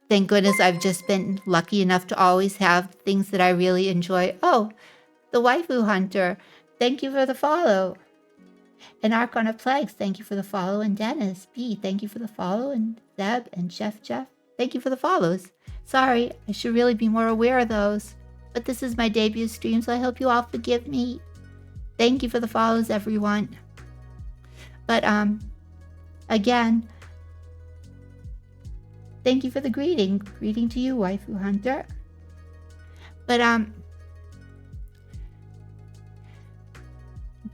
thank goodness I've just been lucky enough to always have things that I really enjoy. Oh, the Waifu Hunter, thank you for the follow. And Arcana Plagues, thank you for the follow. And Dennis B, thank you for the follow. And Zeb and Jeff, thank you for the follows. Sorry, I should really be more aware of those. But this is my debut stream, so I hope you all forgive me. Thank you for the follows, everyone. But again, Thank you for the greeting. Greeting to you, Waifu Hunter. But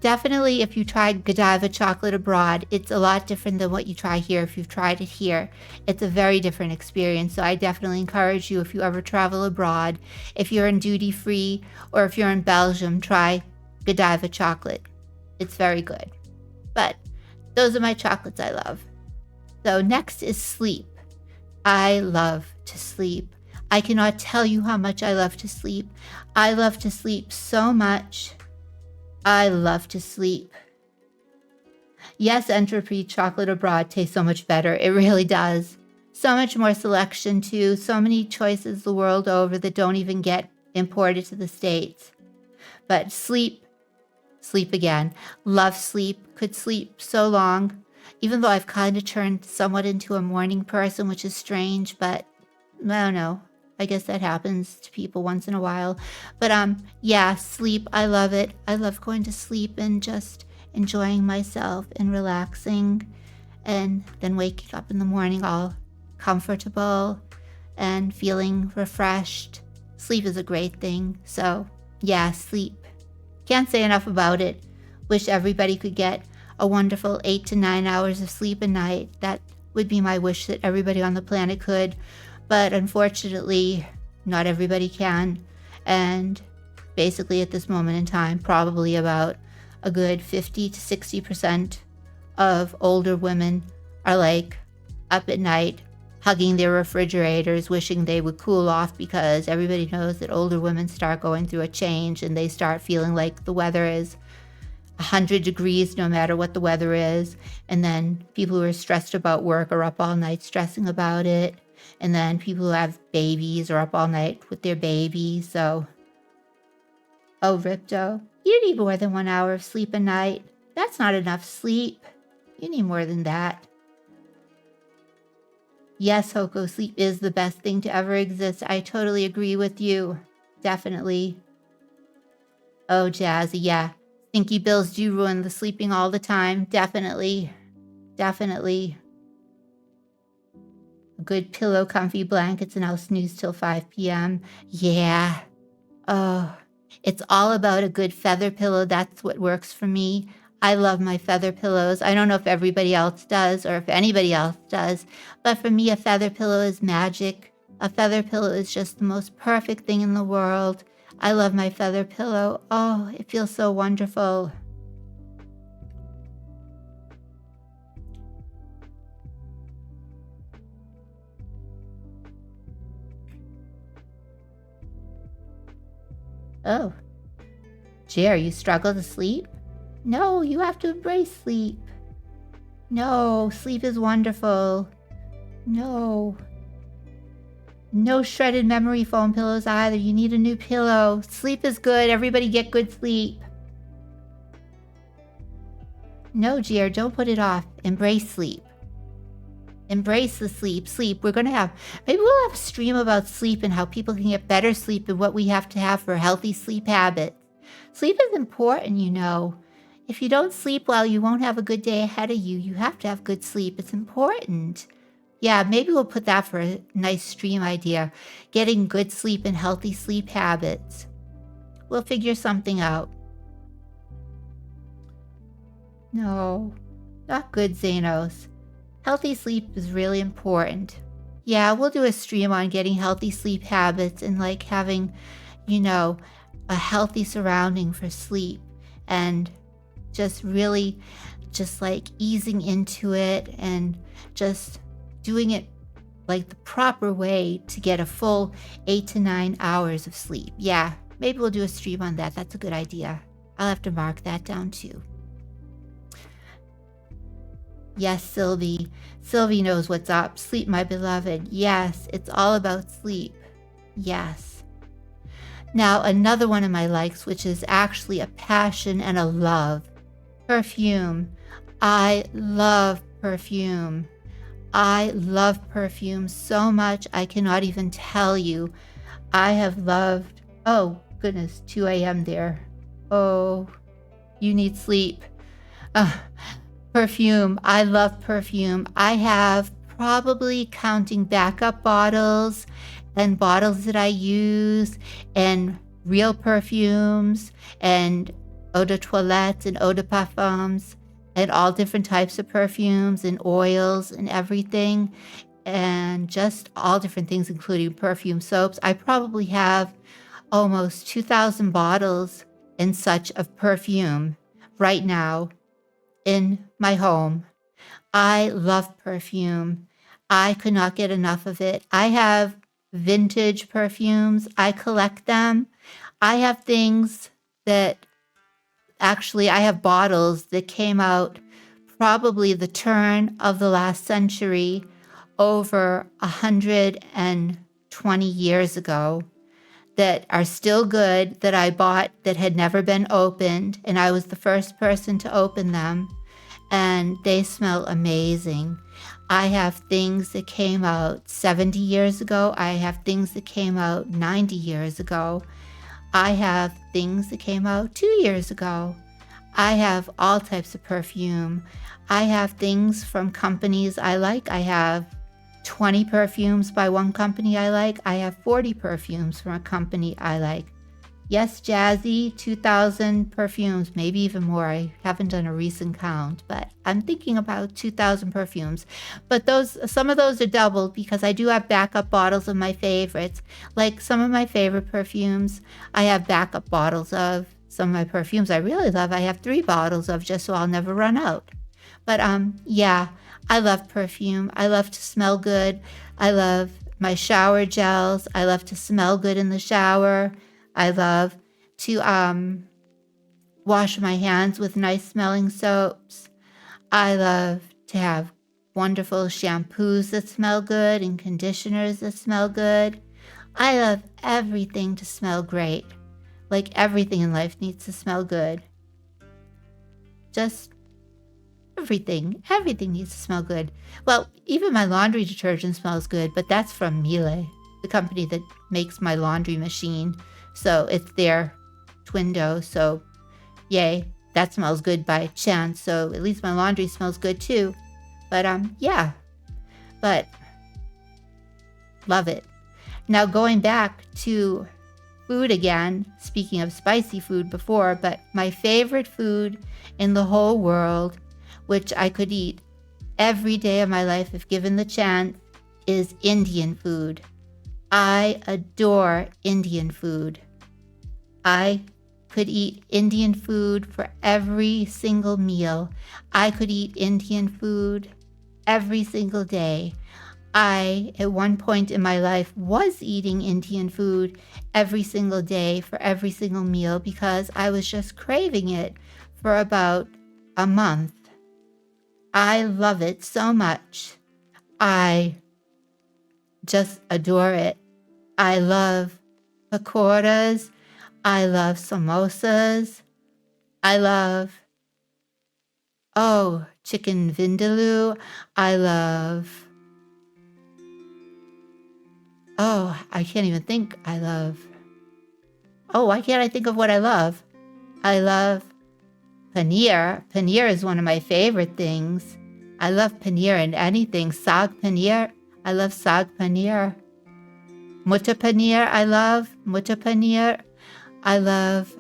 definitely if you tried Godiva chocolate abroad, it's a lot different than what you try here. If you've tried it here, it's a very different experience. So I definitely encourage you, if you ever travel abroad, if you're in duty free or if you're in Belgium, try Godiva chocolate. It's very good. But those are my chocolates I love. So next is sleep. I love to sleep. I cannot tell you how much I love to sleep. I love to sleep so much. I love to sleep. Yes, Entropy chocolate abroad tastes so much better. It really does. So much more selection too. So many choices the world over that don't even get imported to the States. But sleep again. Love sleep. Could sleep so long. Even though I've kind of turned somewhat into a morning person, which is strange, but I don't know. I guess that happens to people once in a while. But yeah, sleep, I love it. I love going to sleep and just enjoying myself and relaxing and then waking up in the morning all comfortable and feeling refreshed. Sleep is a great thing. So yeah, sleep. Can't say enough about it. Wish everybody could get a wonderful 8 to 9 hours of sleep a night. That would be my wish, that everybody on the planet could. But unfortunately, not everybody can. And basically at this moment in time, probably about a good 50 to 60% of older women are like up at night, hugging their refrigerators, wishing they would cool off, because everybody knows that older women start going through a change and they start feeling like the weather is 100 degrees no matter what the weather is. And then people who are stressed about work are up all night stressing about it. And then people who have babies are up all night with their babies. So, oh, Ripto, you need more than 1 hour of sleep a night. That's not enough sleep. You need more than that. Yes, Hoko, sleep is the best thing to ever exist. I totally agree with you. Definitely. Oh, Jazzy, yeah. Stinky bills do ruin the sleeping all the time. Definitely. Definitely. A good pillow, comfy blankets, and I'll snooze till 5 p.m. Yeah. Oh, it's all about a good feather pillow. That's what works for me. I love my feather pillows. I don't know if everybody else does or if anybody else does, but for me, a feather pillow is magic. A feather pillow is just the most perfect thing in the world. I love my feather pillow. Oh, it feels so wonderful. Oh. Jer, you struggle to sleep? No, you have to embrace sleep. No, sleep is wonderful. No. No shredded memory foam pillows either. You need a new pillow. Sleep is good. Everybody get good sleep. No, Jer, don't put it off. Embrace sleep. Embrace the sleep. Sleep. We're going to have, maybe we'll have a stream about sleep and how people can get better sleep and what we have to have for healthy sleep habits. Sleep is important, you know. If you don't sleep well, you won't have a good day ahead of you. You have to have good sleep. It's important. Yeah, maybe we'll put that for a nice stream idea. Getting good sleep and healthy sleep habits. We'll figure something out. No, not good, Xanos. Healthy sleep is really important. Yeah, we'll do a stream on getting healthy sleep habits and like having, you know, a healthy surrounding for sleep and just really just like easing into it and just doing it like the proper way to get a full 8 to 9 hours of sleep. Yeah, maybe we'll do a stream on that. That's a good idea. I'll have to mark that down too. Yes, Sylvie. Sylvie knows what's up. Sleep, my beloved. Yes, it's all about sleep. Yes. Now, another one of my likes, which is actually a passion and a love. Perfume. I love perfume. I love perfume so much I cannot even tell you. I have loved, oh goodness, 2 a.m. there. Oh, you need sleep. Perfume. I love perfume. I have probably counting backup bottles and bottles that I use and real perfumes and eau de toilette and eau de parfums and all different types of perfumes and oils and everything, and just all different things, including perfume soaps. I probably have almost 2,000 bottles and such of perfume right now in my home. I love perfume. I could not get enough of it. I have vintage perfumes. I collect them. I have things that actually, I have bottles that came out probably the turn of the last century, over 120 years ago, that are still good, that I bought that had never been opened, and I was the first person to open them, and they smell amazing. I have things that came out 70 years ago. I have things that came out 90 years ago. I have things that came out 2 years ago. I have all types of perfume. I have things from companies I like. I have 20 perfumes by one company I like. I have 40 perfumes from a company I like. Yes, Jazzy, 2,000 perfumes, maybe even more. I haven't done a recent count, but I'm thinking about 2,000 perfumes. But some of those are doubled because I do have backup bottles of my favorites. Like some of my favorite perfumes, I have backup bottles of. Some of my perfumes I really love, I have 3 bottles of, just so I'll never run out. But yeah, I love perfume. I love to smell good. I love my shower gels. I love to smell good in the shower. I love to wash my hands with nice smelling soaps. I love to have wonderful shampoos that smell good and conditioners that smell good. I love everything to smell great. Like everything in life needs to smell good. Just everything. Everything needs to smell good. Well, even my laundry detergent smells good, but that's from Miele, the company that makes my laundry machine. So it's their Twindo. So yay, that smells good by chance. So at least my laundry smells good too. But yeah, but love it. Now going back to food again, speaking of spicy food before, but my favorite food in the whole world, which I could eat every day of my life if given the chance, is Indian food. I adore Indian food. I could eat Indian food for every single meal. I could eat Indian food every single day. I, at one point in my life, was eating Indian food every single day for every single meal because I was just craving it for about a month. I love it so much. I just adore it. I love pakoras. I love samosas. I love, chicken vindaloo. I love, I can't even think. Why can't I think of what I love? I love paneer. Paneer is one of my favorite things. I love paneer and anything. Saag paneer. I love saag paneer. Mutter paneer. I love mutter paneer. I love,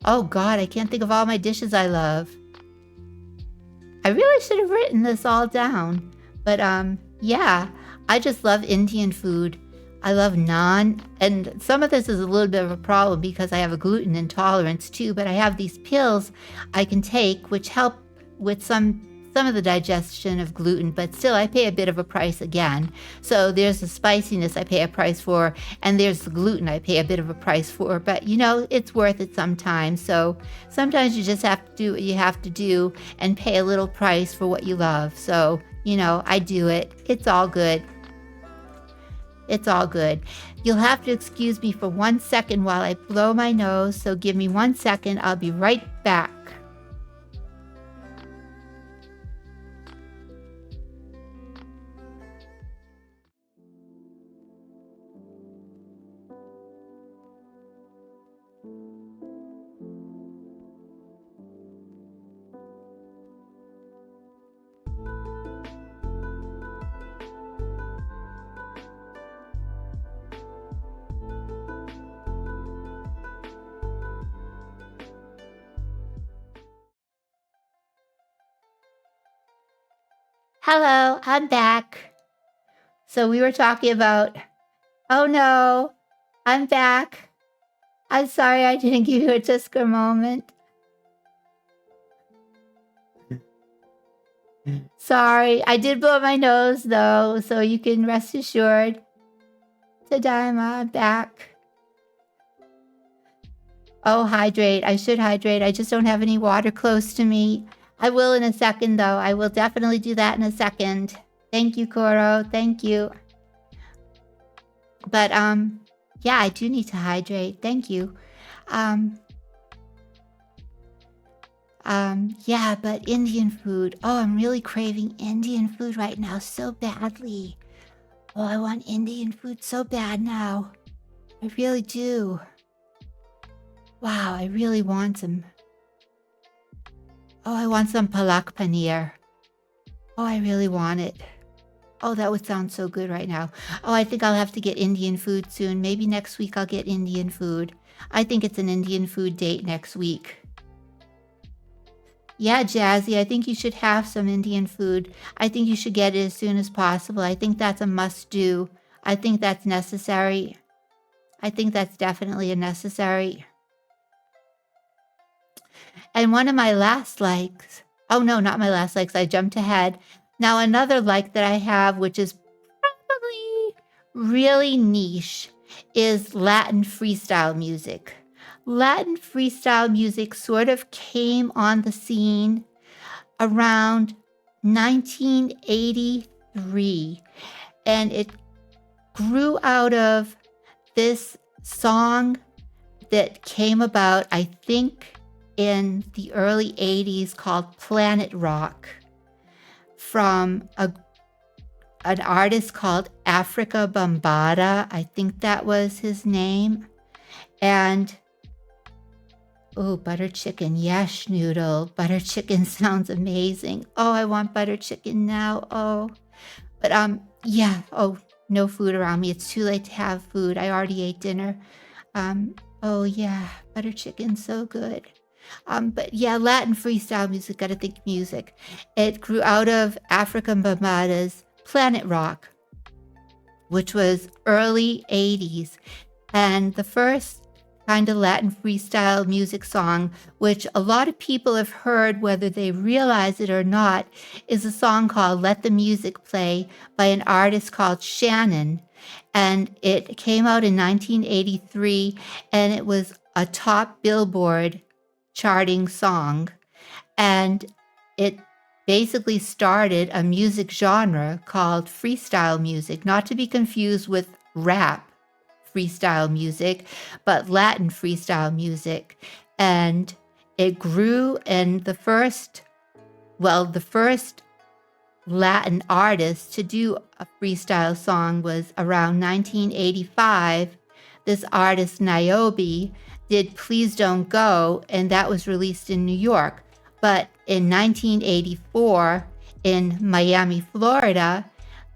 oh God, I can't think of all my dishes I love. I really should have written this all down. But yeah, I just love Indian food. I love naan. And some of this is a little bit of a problem because I have a gluten intolerance too, but I have these pills I can take which help with some of the digestion of gluten, but still I pay a bit of a price again. So there's the spiciness I pay a price for, and there's the gluten I pay a bit of a price for, but it's worth it sometimes. So sometimes you just have to do what you have to do and pay a little price for what you love. So, I do it. It's all good. It's all good. You'll have to excuse me for 1 second while I blow my nose, so give me 1 second. I'll be right back. Hello, I'm back. So we were talking about, oh no, I'm back. I'm sorry I didn't give you a Tusker moment. Sorry, I did blow my nose though, so you can rest assured. Tadaima, I'm back. Oh, hydrate. I should hydrate. I just don't have any water close to me. I will in a second though. I will definitely do that in a second. Thank you, Koro. Thank you. But yeah, I do need to hydrate. Thank you. Yeah, but Indian food. Oh, I'm really craving Indian food right now so badly. Oh, I want Indian food so bad now. I really do. Wow, I really want some. Oh, I want some palak paneer. Oh, I really want it. Oh, that would sound so good right now. Oh, I think I'll have to get Indian food soon. Maybe next week I'll get Indian food. I think it's an Indian food date next week. Yeah, Jazzy, I think you should have some Indian food. I think you should get it as soon as possible. I think that's a must-do. I think that's necessary. I think that's definitely a necessary. And one of my last likes, oh no, not my last likes, I jumped ahead. Now another like that I have, which is probably really niche, is Latin freestyle music. Latin freestyle music sort of came on the scene around 1983, and it grew out of this song that came about, I think, in the early 80s called Planet Rock from an artist called Africa Bambaataa. I think that was his name. And oh, butter chicken. Yes, noodle. Butter chicken sounds amazing. Oh, I want butter chicken now. Oh, but yeah. Oh, no food around me. It's too late to have food. I already ate dinner. Oh yeah, butter chicken, so good. But yeah, Latin freestyle music. Gotta think music. It grew out of Africa Bambaataa's Planet Rock, which was early 80s, and the first kind of Latin freestyle music song, which a lot of people have heard whether they realize it or not, is a song called Let the Music Play by an artist called Shannon. And it came out in 1983, and it was a top Billboard charting song. And it basically started a music genre called freestyle music, not to be confused with rap freestyle music, but Latin freestyle music. And it grew, and the first Latin artist to do a freestyle song was around 1985. This artist, Niobe, did Please Don't Go, and that was released in New York. But in 1984, in Miami, Florida,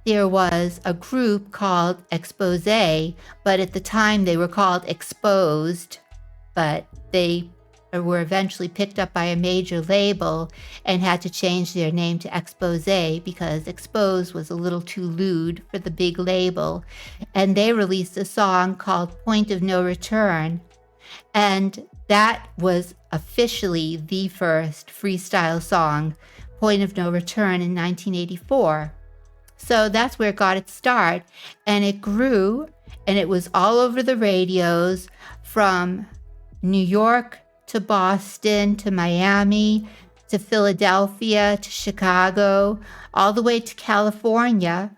there was a group called Expose, but at the time they were called Exposed, but they were eventually picked up by a major label and had to change their name to Expose because Exposed was a little too lewd for the big label. And they released a song called Point of No Return. And that was officially the first freestyle song, Point of No Return, in 1984. So that's where it got its start. And it grew, and it was all over the radios from New York to Boston to Miami to Philadelphia to Chicago, all the way to California,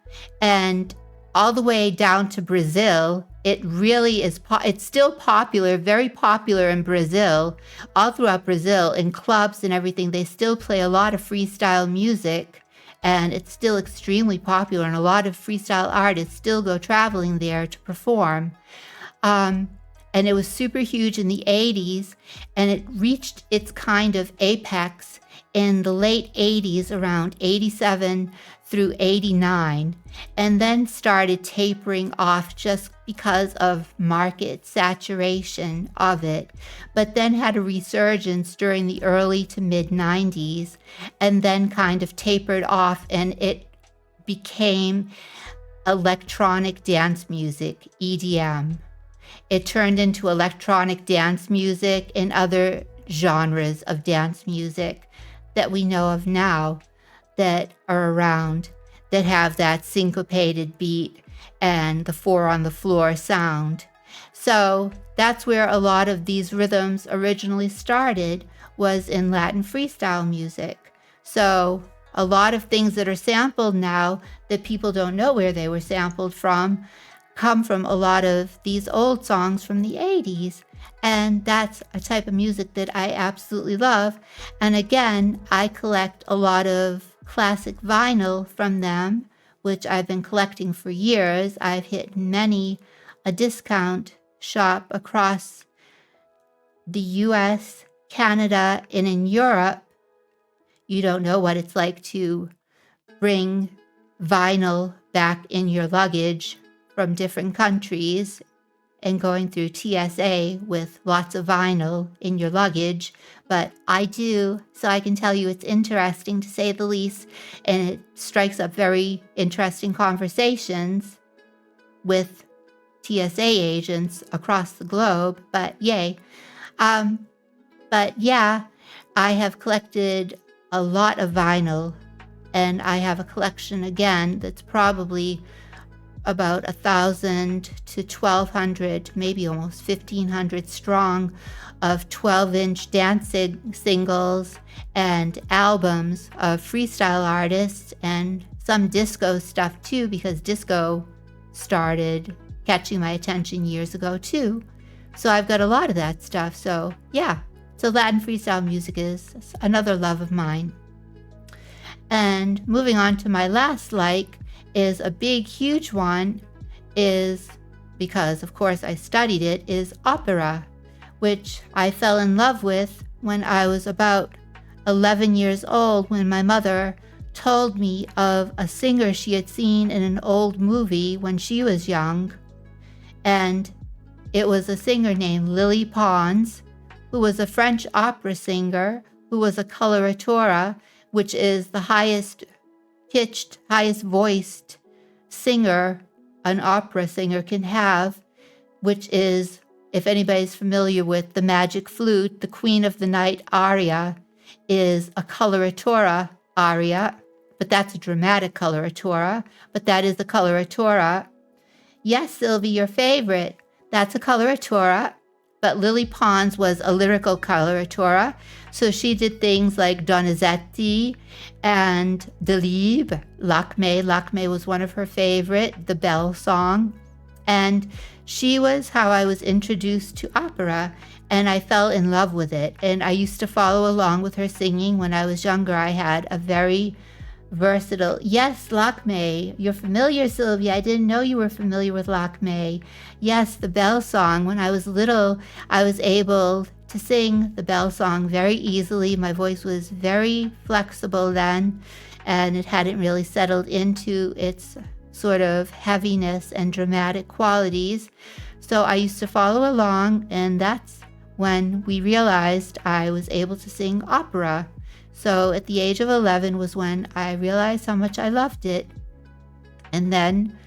and all the way down to Brazil. It really is, it's still popular, very popular in Brazil, all throughout Brazil, in clubs and everything. They still play a lot of freestyle music, and it's still extremely popular, and a lot of freestyle artists still go traveling there to perform. And it was super huge in the 80s, and it reached its kind of apex in the late 80s, around 87 through 89, and then started tapering off just because of market saturation of it, but then had a resurgence during the early to mid 90s, and then kind of tapered off, and it became electronic dance music, EDM. It turned into electronic dance music and other genres of dance music that we know of now that are around, that have that syncopated beat and the four on the floor sound. So that's where a lot of these rhythms originally started, was in Latin freestyle music. So a lot of things that are sampled now that people don't know where they were sampled from come from a lot of these old songs from the 80s. And that's a type of music that I absolutely love. And again, I collect a lot of classic vinyl from them, which I've been collecting for years. I've hit many a discount shop across the US, Canada, and in Europe. You don't know what it's like to bring vinyl back in your luggage from different countries and going through TSA with lots of vinyl in your luggage. But I do, so I can tell you it's interesting, to say the least, and it strikes up very interesting conversations with TSA agents across the globe. But yay. But yeah, I have collected a lot of vinyl, and I have a collection again that's probably about 1,000 to 1,200, maybe almost 1,500 strong, of 12-inch dance singles and albums of freestyle artists, and some disco stuff too, because disco started catching my attention years ago too. So I've got a lot of that stuff. So yeah, so Latin freestyle music is another love of mine. And moving on to my last like, is a big, huge one, is, because of course I studied it, is opera, which I fell in love with when I was about 11 years old, when my mother told me of a singer she had seen in an old movie when she was young. And it was a singer named Lily Pons, who was a French opera singer, who was a coloratura, which is the highest pitched, highest voiced singer an opera singer can have, which is, if anybody's familiar with the Magic Flute, the Queen of the Night aria is a coloratura aria, but that's a dramatic coloratura, but that is the coloratura. Yes, Sylvie, your favorite, that's a coloratura. But Lily Pons was a lyrical coloratura, so she did things like Donizetti and Delibes, Lakmé. Lakmé was one of her favorite, the Bell Song. And she was how I was introduced to opera, and I fell in love with it. And I used to follow along with her singing when I was younger. I had a very versatile. Yes, Lakmé. You're familiar, Sylvia. I didn't know you were familiar with Lakmé. Yes, the Bell Song. When I was little, I was able to sing the Bell Song very easily. My voice was very flexible then, and it hadn't really settled into its sort of heaviness and dramatic qualities. So I used to follow along, and that's when we realized I was able to sing opera. So at the age of 11 was when I realized how much I loved it. And then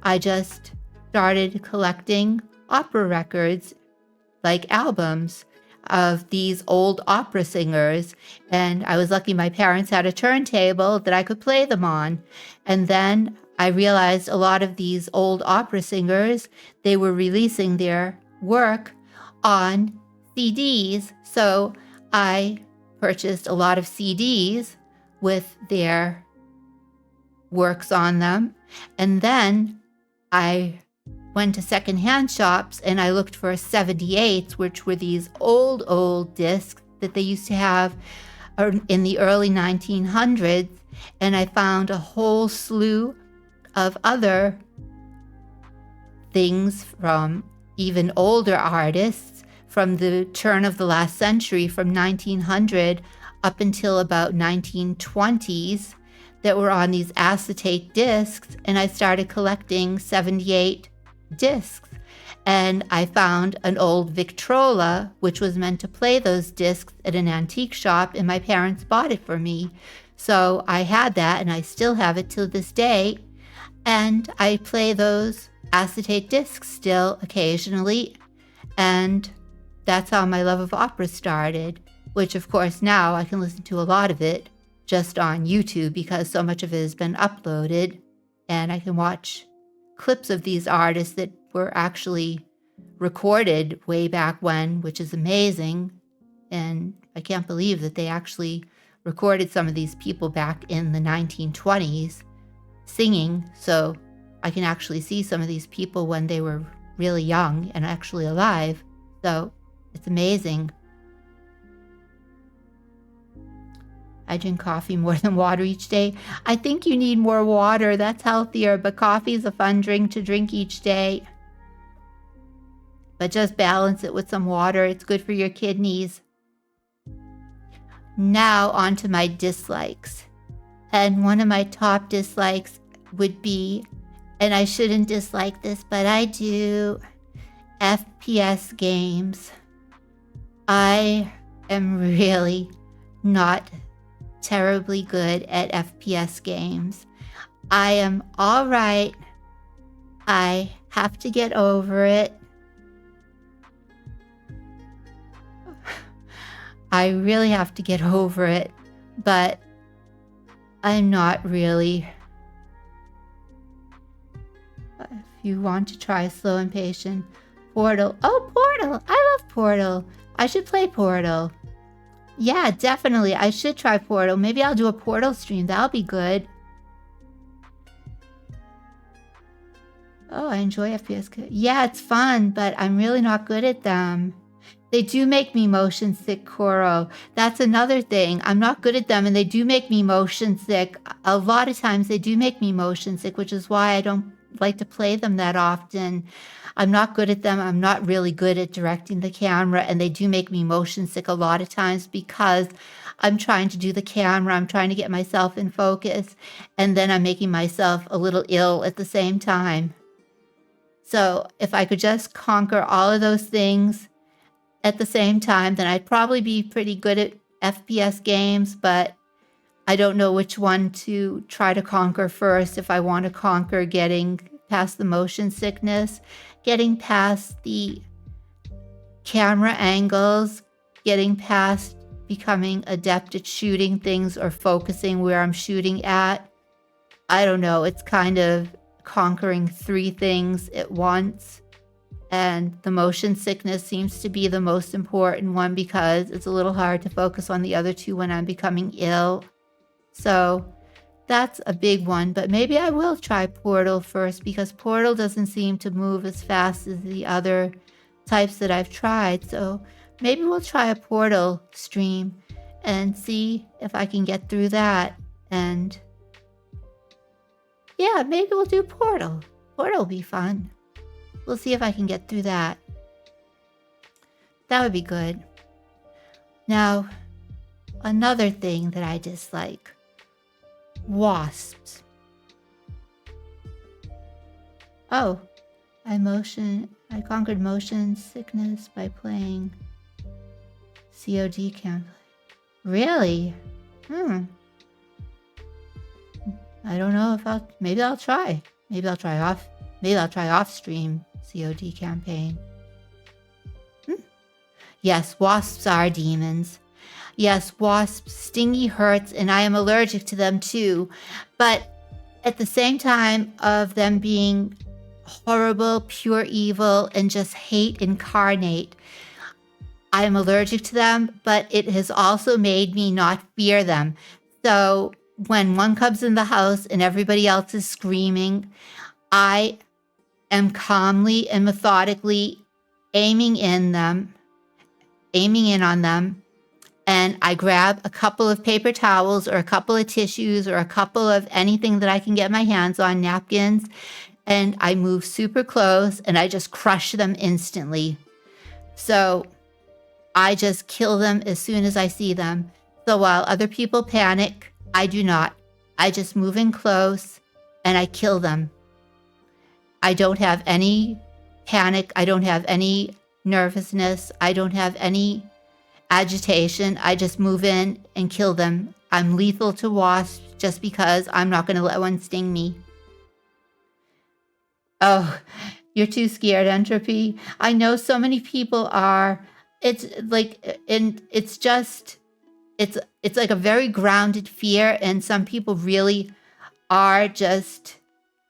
I just started collecting opera records, like albums of these old opera singers. And I was lucky my parents had a turntable that I could play them on. And then I realized a lot of these old opera singers, they were releasing their work on CDs. So I purchased a lot of CDs with their works on them. And then I went to secondhand shops and I looked for 78s, which were these old discs that they used to have in the early 1900s. And I found a whole slew of other things from even older artists from the turn of the last century, from 1900 up until about 1920s, that were on these acetate discs. And I started collecting 78 discs. And I found an old Victrola, which was meant to play those discs at an antique shop, and my parents bought it for me. So I had that, and I still have it till this day. And I play those acetate discs still occasionally. And that's how my love of opera started, which of course now I can listen to a lot of it just on YouTube because so much of it has been uploaded, and I can watch clips of these artists that were actually recorded way back when, which is amazing. And I can't believe that they actually recorded some of these people back in the 1920s singing. So I can actually see some of these people when they were really young and actually alive. So it's amazing. I drink coffee more than water each day. I think you need more water. That's healthier, but coffee is a fun drink to drink each day. But just balance it with some water. It's good for your kidneys. Now on to my dislikes. And one of my top dislikes would be, and I shouldn't dislike this, but I do, FPS games. I am really not terribly good at FPS games. I am all right. I have to get over it. I really have to get over it, but I'm not really. If you want to try Slow and Patient, Portal. Oh, Portal! I love Portal. I should play Portal. Yeah, definitely. I should try Portal. Maybe I'll do a Portal stream. That'll be good. Oh, I enjoy FPS. Yeah, it's fun, but I'm really not good at them. They do make me motion sick, Koro. That's another thing. I'm not good at them, and they do make me motion sick. A lot of times they do make me motion sick, which is why I don't like to play them that often. I'm not good at them. I'm not really good at directing the camera, and they do make me motion sick a lot of times because I'm trying to do the camera. I'm trying to get myself in focus, and then I'm making myself a little ill at the same time. So if I could just conquer all of those things at the same time, then I'd probably be pretty good at FPS games, but I don't know which one to try to conquer first. If I want to conquer getting past the motion sickness, getting past the camera angles, getting past becoming adept at shooting things or focusing where I'm shooting at. I don't know. It's kind of conquering 3 things at once. And the motion sickness seems to be the most important one because it's a little hard to focus on the other 2 when I'm becoming ill. So that's a big one, but maybe I will try Portal first because Portal doesn't seem to move as fast as the other types that I've tried. So maybe we'll try a Portal stream and see if I can get through that. And yeah, maybe we'll do Portal. Portal will be fun. We'll see if I can get through that. That would be good. Now, another thing that I dislike. Wasps. Oh, I conquered motion sickness by playing COD Camp. Really? I don't know if maybe I'll try. Maybe I'll try off stream COD campaign. Yes, wasps are demons. Yes, wasps, stingy hurts, and I am allergic to them too. But at the same time of them being horrible, pure evil, and just hate incarnate, I am allergic to them, but it has also made me not fear them. So when one comes in the house and everybody else is screaming, I am calmly and methodically aiming in on them, and I grab a couple of paper towels or a couple of tissues or a couple of anything that I can get my hands on, napkins, and I move super close and I just crush them instantly. So I just kill them as soon as I see them. So while other people panic, I do not. I just move in close and I kill them. I don't have any panic. I don't have any nervousness. I don't have any agitation. I just move in and kill them. I'm lethal to wasps just because I'm not going to let one sting me. Oh, you're too scared, Entropy. I know so many people are. It's like, and it's just, it's like a very grounded fear, and some people really are just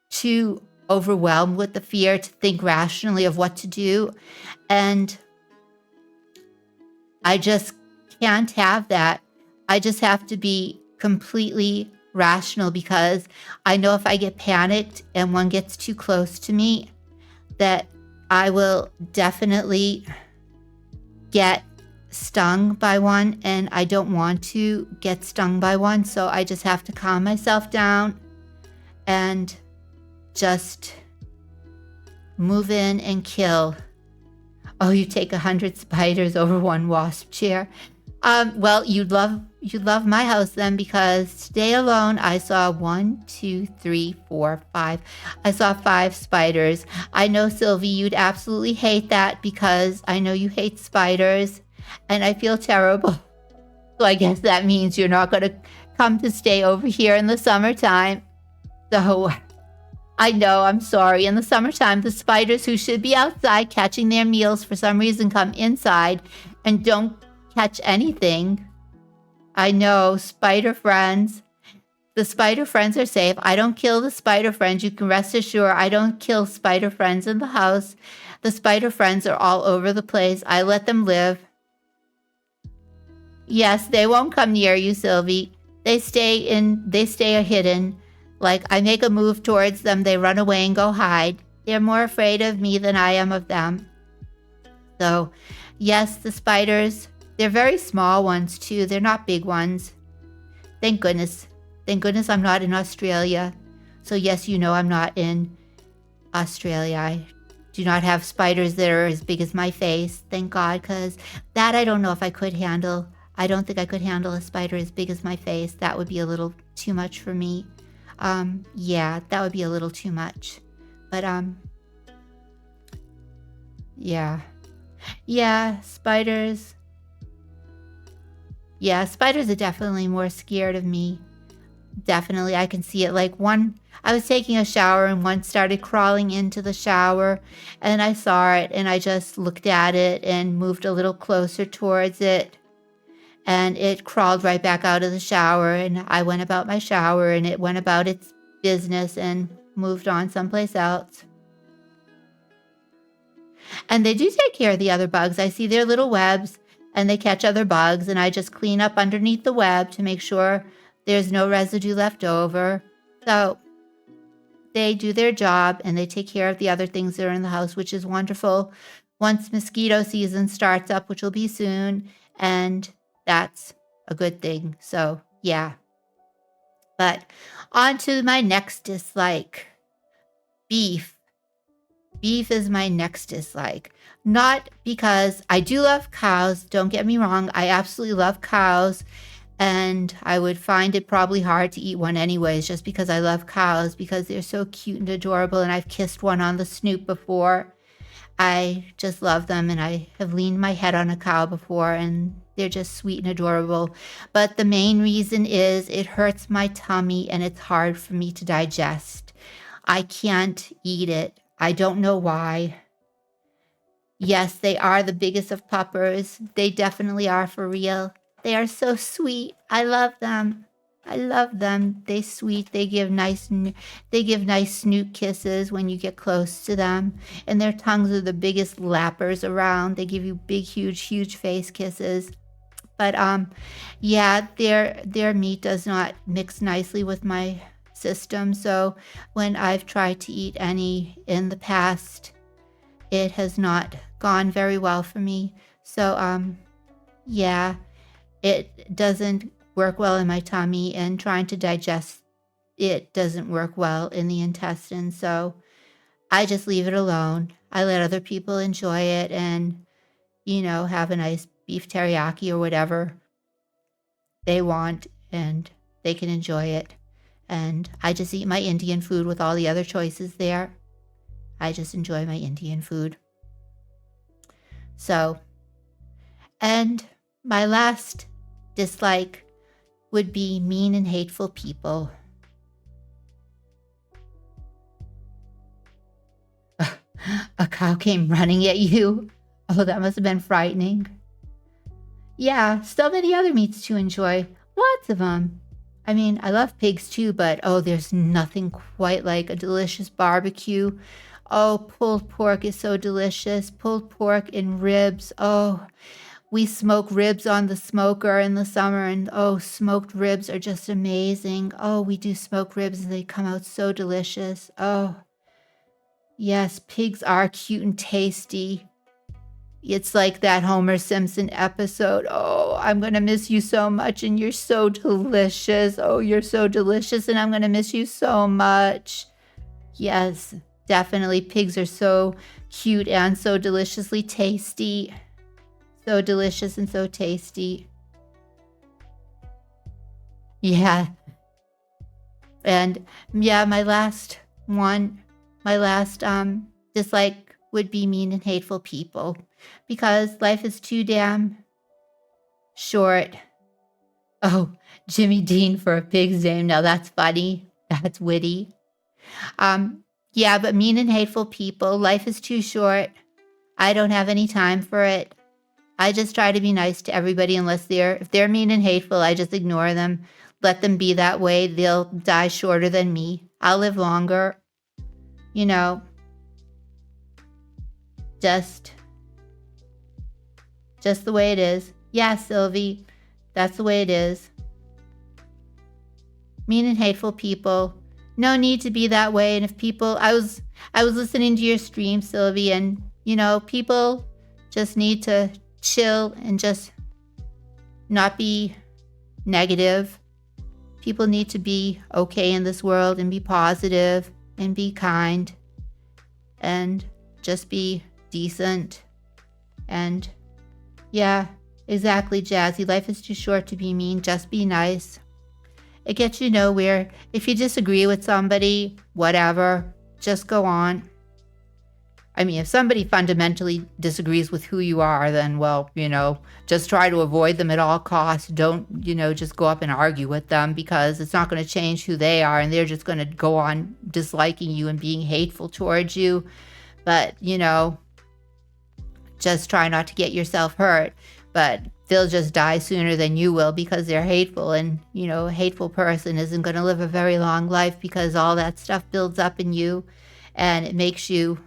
too overwhelmed with the fear to think rationally of what to do. And I just can't have that. I just have to be completely rational, because I know if I get panicked and one gets too close to me, that I will definitely get stung by one, and I don't want to get stung by one. So I just have to calm myself down and just move in and kill. Oh, you take 100 spiders over one wasp chair. Well, you'd love my house then, because today alone I saw 1, 2, 3, 4, 5. I saw 5 spiders. I know, Sylvie, you'd absolutely hate that, because I know you hate spiders, and I feel terrible. So I guess that means you're not going to come to stay over here in the summertime. So I know, I'm sorry. In the summertime, the spiders who should be outside catching their meals for some reason come inside and don't catch anything. I know, spider friends. The spider friends are safe. I don't kill the spider friends. You can rest assured I don't kill spider friends in the house. The spider friends are all over the place. I let them live. Yes, they won't come near you, Sylvie. They stay hidden. Like, I make a move towards them, they run away and go hide. They're more afraid of me than I am of them. So, yes, the spiders, they're very small ones too. They're not big ones. Thank goodness. Thank goodness I'm not in Australia. So yes, you know I'm not in Australia. I do not have spiders that are as big as my face. Thank God, because that I don't know if I could handle. I don't think I could handle a spider as big as my face. That would be a little too much for me. Yeah, that would be a little too much. But, yeah. Yeah, spiders. Yeah, spiders are definitely more scared of me. Definitely, I can see it. Like, I was taking a shower and one started crawling into the shower, and I saw it and I just looked at it and moved a little closer towards it. And it crawled right back out of the shower, and I went about my shower, and it went about its business and moved on someplace else. And they do take care of the other bugs. I see their little webs, and they catch other bugs, and I just clean up underneath the web to make sure there's no residue left over. So they do their job, and they take care of the other things that are in the house, which is wonderful. Once mosquito season starts up, which will be soon, and that's a good thing. So, yeah. But on to my next dislike. Beef. Beef is my next dislike. Not because I do love cows. Don't get me wrong. I absolutely love cows. And I would find it probably hard to eat one anyways, just because I love cows, because they're so cute and adorable. And I've kissed one on the snoot before. I just love them, and I have leaned my head on a cow before, and they're just sweet and adorable. But the main reason is it hurts my tummy, and it's hard for me to digest. I can't eat it. I don't know why. Yes, they are the biggest of puppers. They definitely are, for real. They are so sweet. I love them. I love them. They sweet. They give nice snoot kisses when you get close to them. And their tongues are the biggest lappers around. They give you big, huge face kisses. But yeah, their meat does not mix nicely with my system. So when I've tried to eat any in the past, it has not gone very well for me. So yeah, it doesn't work well in my tummy, and trying to digest it doesn't work well in the intestines. So I just leave it alone. I let other people enjoy it and, have a nice beef teriyaki or whatever they want, and they can enjoy it. And I just eat my Indian food with all the other choices there. I just enjoy my Indian food. So, and my last dislike would be mean and hateful people. A cow came running at you? Oh, that must have been frightening. Yeah, so many other meats to enjoy. Lots of them. I mean, I love pigs too, but oh, there's nothing quite like a delicious barbecue. Oh, pulled pork is so delicious. Pulled pork and ribs. Oh, we smoke ribs on the smoker in the summer, and oh, smoked ribs are just amazing. Oh, we do smoke ribs and they come out so delicious. Oh, yes, pigs are cute and tasty. It's like that Homer Simpson episode. Oh, I'm going to miss you so much and you're so delicious. Oh, you're so delicious and I'm going to miss you so much. Yes, definitely. Pigs are so cute and so deliciously tasty. So delicious and so tasty. Yeah. And yeah, my last dislike would be mean and hateful people, because life is too damn short. Oh, Jimmy Dean for a pig's name. Now that's funny. That's witty. Yeah, but mean and hateful people, life is too short. I don't have any time for it. I just try to be nice to everybody if they're mean and hateful, I just ignore them. Let them be that way. They'll die shorter than me. I'll live longer. You know, just the way it is. Yeah, Sylvie, that's the way it is. Mean and hateful people. No need to be that way. And if people, I was listening to your stream, Sylvie, and people just need to chill and just not be negative. People need to be okay in this world and be positive and be kind and just be decent. And yeah, exactly, Jazzy. Life is too short to be mean. Just be nice. It gets you nowhere. If you disagree with somebody, whatever, just go on. I mean, if somebody fundamentally disagrees with who you are, then, well, just try to avoid them at all costs. Don't, just go up and argue with them, because it's not going to change who they are, and they're just going to go on disliking you and being hateful towards you. But, just try not to get yourself hurt. But they'll just die sooner than you will, because they're hateful. And, a hateful person isn't going to live a very long life, because all that stuff builds up in you and it makes you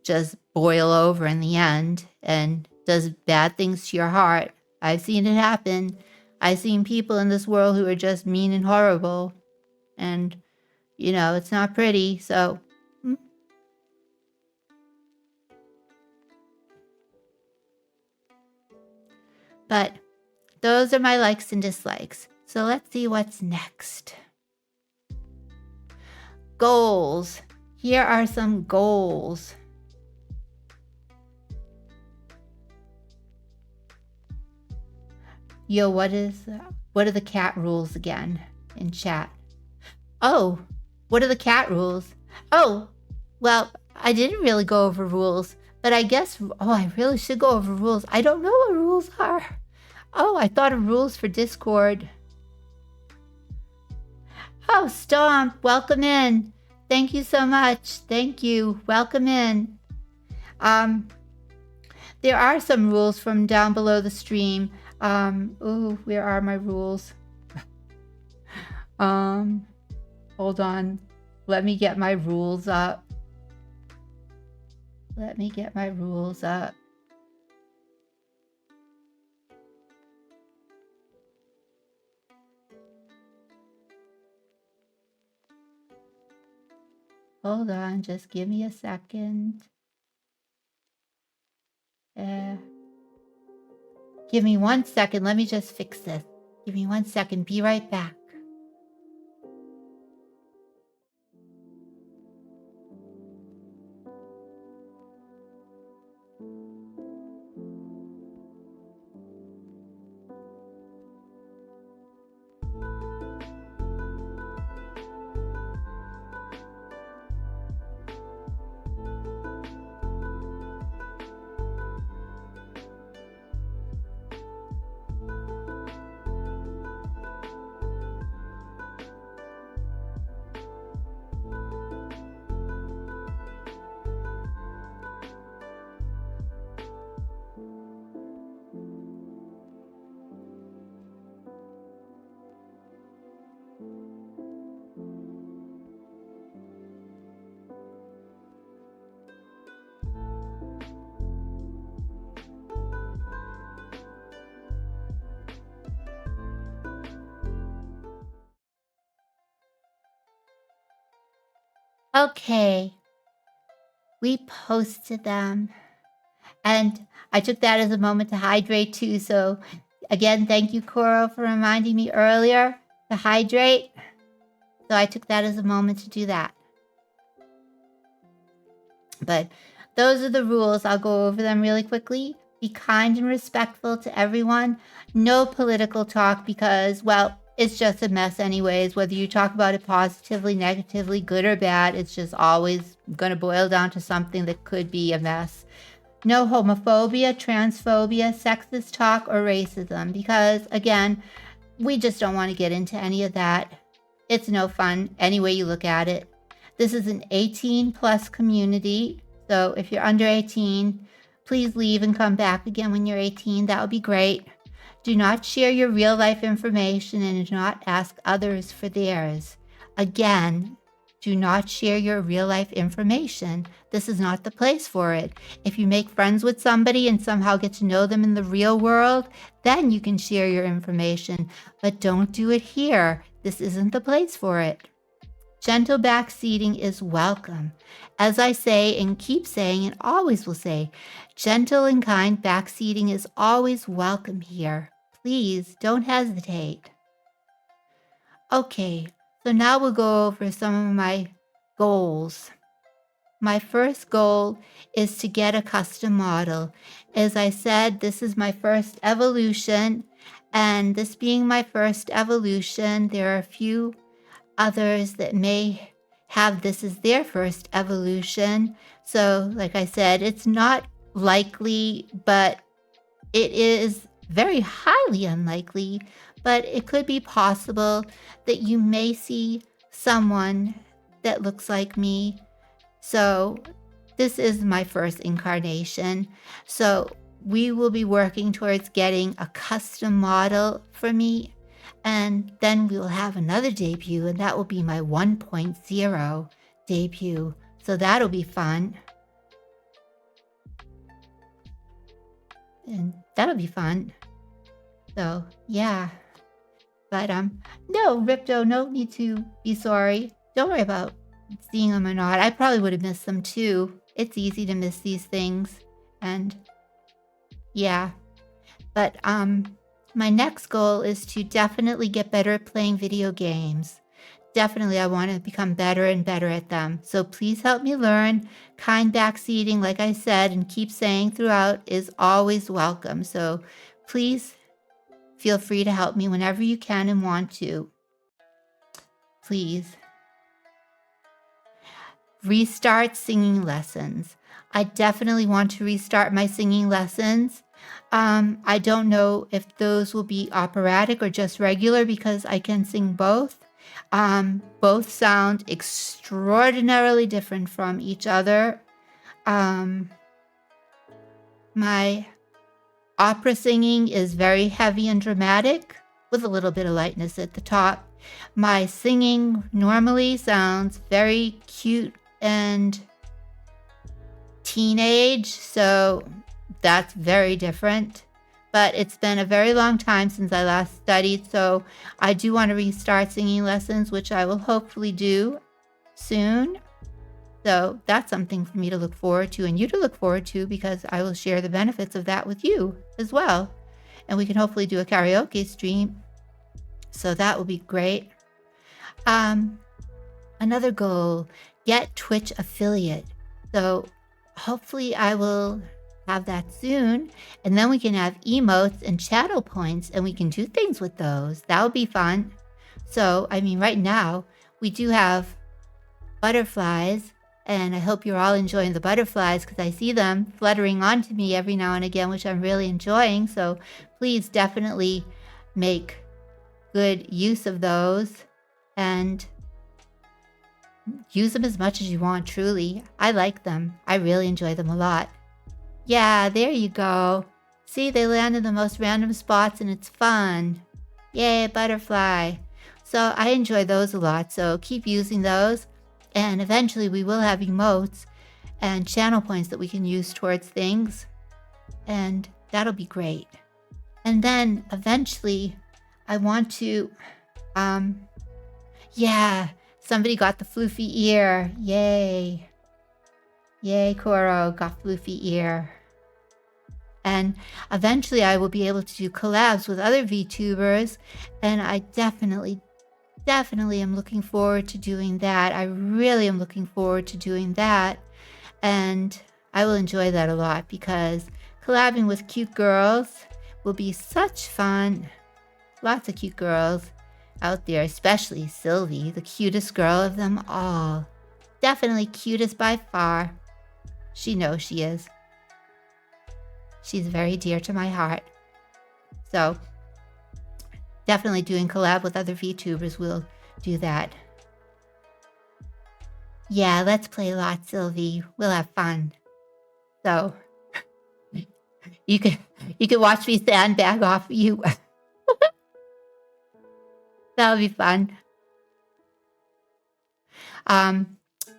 just boil over in the end and does bad things to your heart. I've seen it happen. I've seen people in this world who are just mean and horrible. And, it's not pretty. So, but those are my likes and dislikes. So let's see what's next. Goals. Here are some goals. Yo, what are the cat rules again in chat? Oh, what are the cat rules? Oh, well, I didn't really go over rules, but I guess, I really should go over rules. I don't know what rules are. Oh, I thought of rules for Discord. Oh, Stomp, welcome in. Thank you so much. Thank you. Welcome in. There are some rules from down below the stream. Where are my rules? Hold on. Let me get my rules up. Hold on, just give me a second. Give me 1 second. Let me just fix this. Give me 1 second. Be right back. Okay, we posted them. And I took that as a moment to hydrate too. So again, thank you, Coro, for reminding me earlier to hydrate. So I took that as a moment to do that. But those are the rules. I'll go over them really quickly. Be kind and respectful to everyone. No political talk because, well, it's just a mess anyways. Whether you talk about it positively, negatively, good or bad, it's just always going to boil down to something that could be a mess. No homophobia, transphobia, sexist talk, or racism because, again, we just don't want to get into any of that. It's no fun any way you look at it. This is an 18 plus community. So if you're under 18, please leave and come back again when you're 18. That would be great. Do not share your real life information and do not ask others for theirs. Again, do not share your real life information. This is not the place for it. If you make friends with somebody and somehow get to know them in the real world, then you can share your information. But don't do it here. This isn't the place for it. Gentle backseating is welcome. As I say and keep saying and always will say, gentle and kind backseating is always welcome here. Please don't hesitate. Okay, so now we'll go over some of my goals. My first goal is to get a custom model. As I said, this is my first evolution, and this being my first evolution, there are a few others that may have this as their first evolution. So, like I said, it's not likely, but it is very highly unlikely, but it could be possible that you may see someone that looks like me. So this is my first incarnation. So we will be working towards getting a custom model for me. And then we will have another debut, and that will be my 1.0 debut. So that'll be fun. And that'll be fun. So yeah. But no, Ripto, no need to be sorry. Don't worry about seeing them or not. I probably would have missed them too. It's easy to miss these things. And yeah. But my next goal is to definitely get better at playing video games. Definitely, I want to become better and better at them. So please help me learn. Kind backseating, like I said and keep saying throughout, is always welcome. So please feel free to help me whenever you can and want to. Please. Restart singing lessons. I definitely want to restart my singing lessons. I don't know if those will be operatic or just regular because I can sing both. Both sound extraordinarily different from each other. My opera singing is very heavy and dramatic with a little bit of lightness at the top. My singing normally sounds very cute and teenage, so that's very different. But it's been a very long time since I last studied, so I do want to restart singing lessons, which I will hopefully do soon. So that's something for me to look forward to and you to look forward to because I will share the benefits of that with you as well. And we can hopefully do a karaoke stream. So that will be great. Another goal, get Twitch affiliate. So hopefully I will have that soon. And then we can have emotes and channel points and we can do things with those. That would be fun. So, I mean, right now we do have butterflies and I hope you're all enjoying the butterflies because I see them fluttering onto me every now and again, which I'm really enjoying. So please definitely make good use of those and use them as much as you want, truly. I like them. I really enjoy them a lot. Yeah, there you go. See, they land in the most random spots and it's fun. Yay, butterfly. So I enjoy those a lot, so keep using those. And eventually we will have emotes and channel points that we can use towards things. And that'll be great. And then eventually I want to, somebody got the floofy ear. Yay. Yay, Koro got floofy ear. And eventually I will be able to do collabs with other VTubers. And I definitely am looking forward to doing that. I really am looking forward to doing that. And I will enjoy that a lot because collabing with cute girls will be such fun. Lots of cute girls out there, especially Sylvie, the cutest girl of them all. Definitely cutest by far. She knows she is. She's very dear to my heart. So definitely doing collab with other VTubers will do that. Yeah, let's play a lot, Sylvie. We'll have fun. So you can watch me sandbag off you. That'll be fun.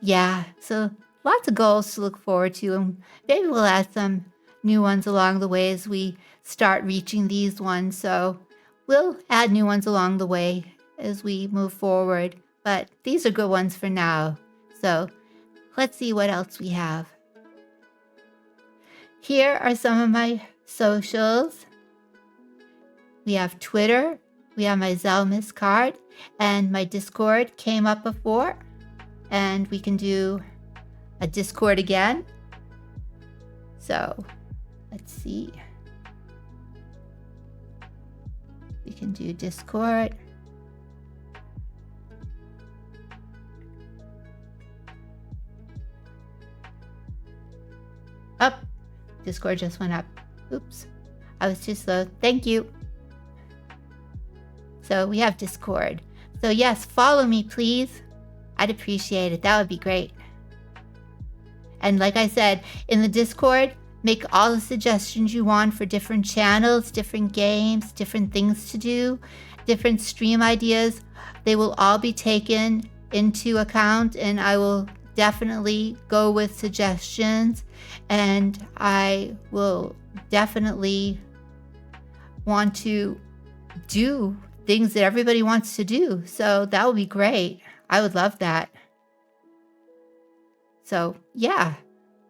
Yeah, so lots of goals to look forward to, and maybe we'll add some new ones along the way as we start reaching these ones. So we'll add new ones along the way as we move forward, but these are good ones for now. So let's see what else we have. Here are some of my socials. We have Twitter, we have my Zelmis card, and my Discord came up before, and we can do a Discord again. So let's see. We can do Discord. Up. Discord just went up. Oops. I was too slow. Thank you. So we have Discord. So yes, follow me, please. I'd appreciate it. That would be great. And like I said, in the Discord, make all the suggestions you want for different channels, different games, different things to do, different stream ideas. They will all be taken into account, and I will definitely go with suggestions, and I will definitely want to do things that everybody wants to do. So that would be great. I would love that. So yeah.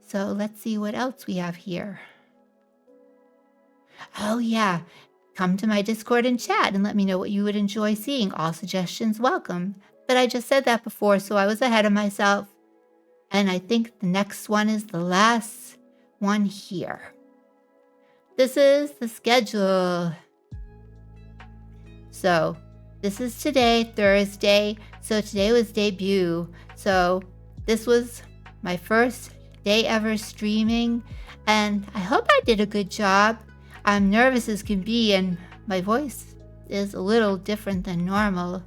So let's see what else we have here. Oh yeah. Come to my Discord and chat and let me know what you would enjoy seeing. All suggestions welcome. But I just said that before, so I was ahead of myself. And I think the next one is the last one here. This is the schedule. So this is today, Thursday. So today was debut. So this was my first day ever streaming, and I hope I did a good job. I'm nervous as can be, and my voice is a little different than normal.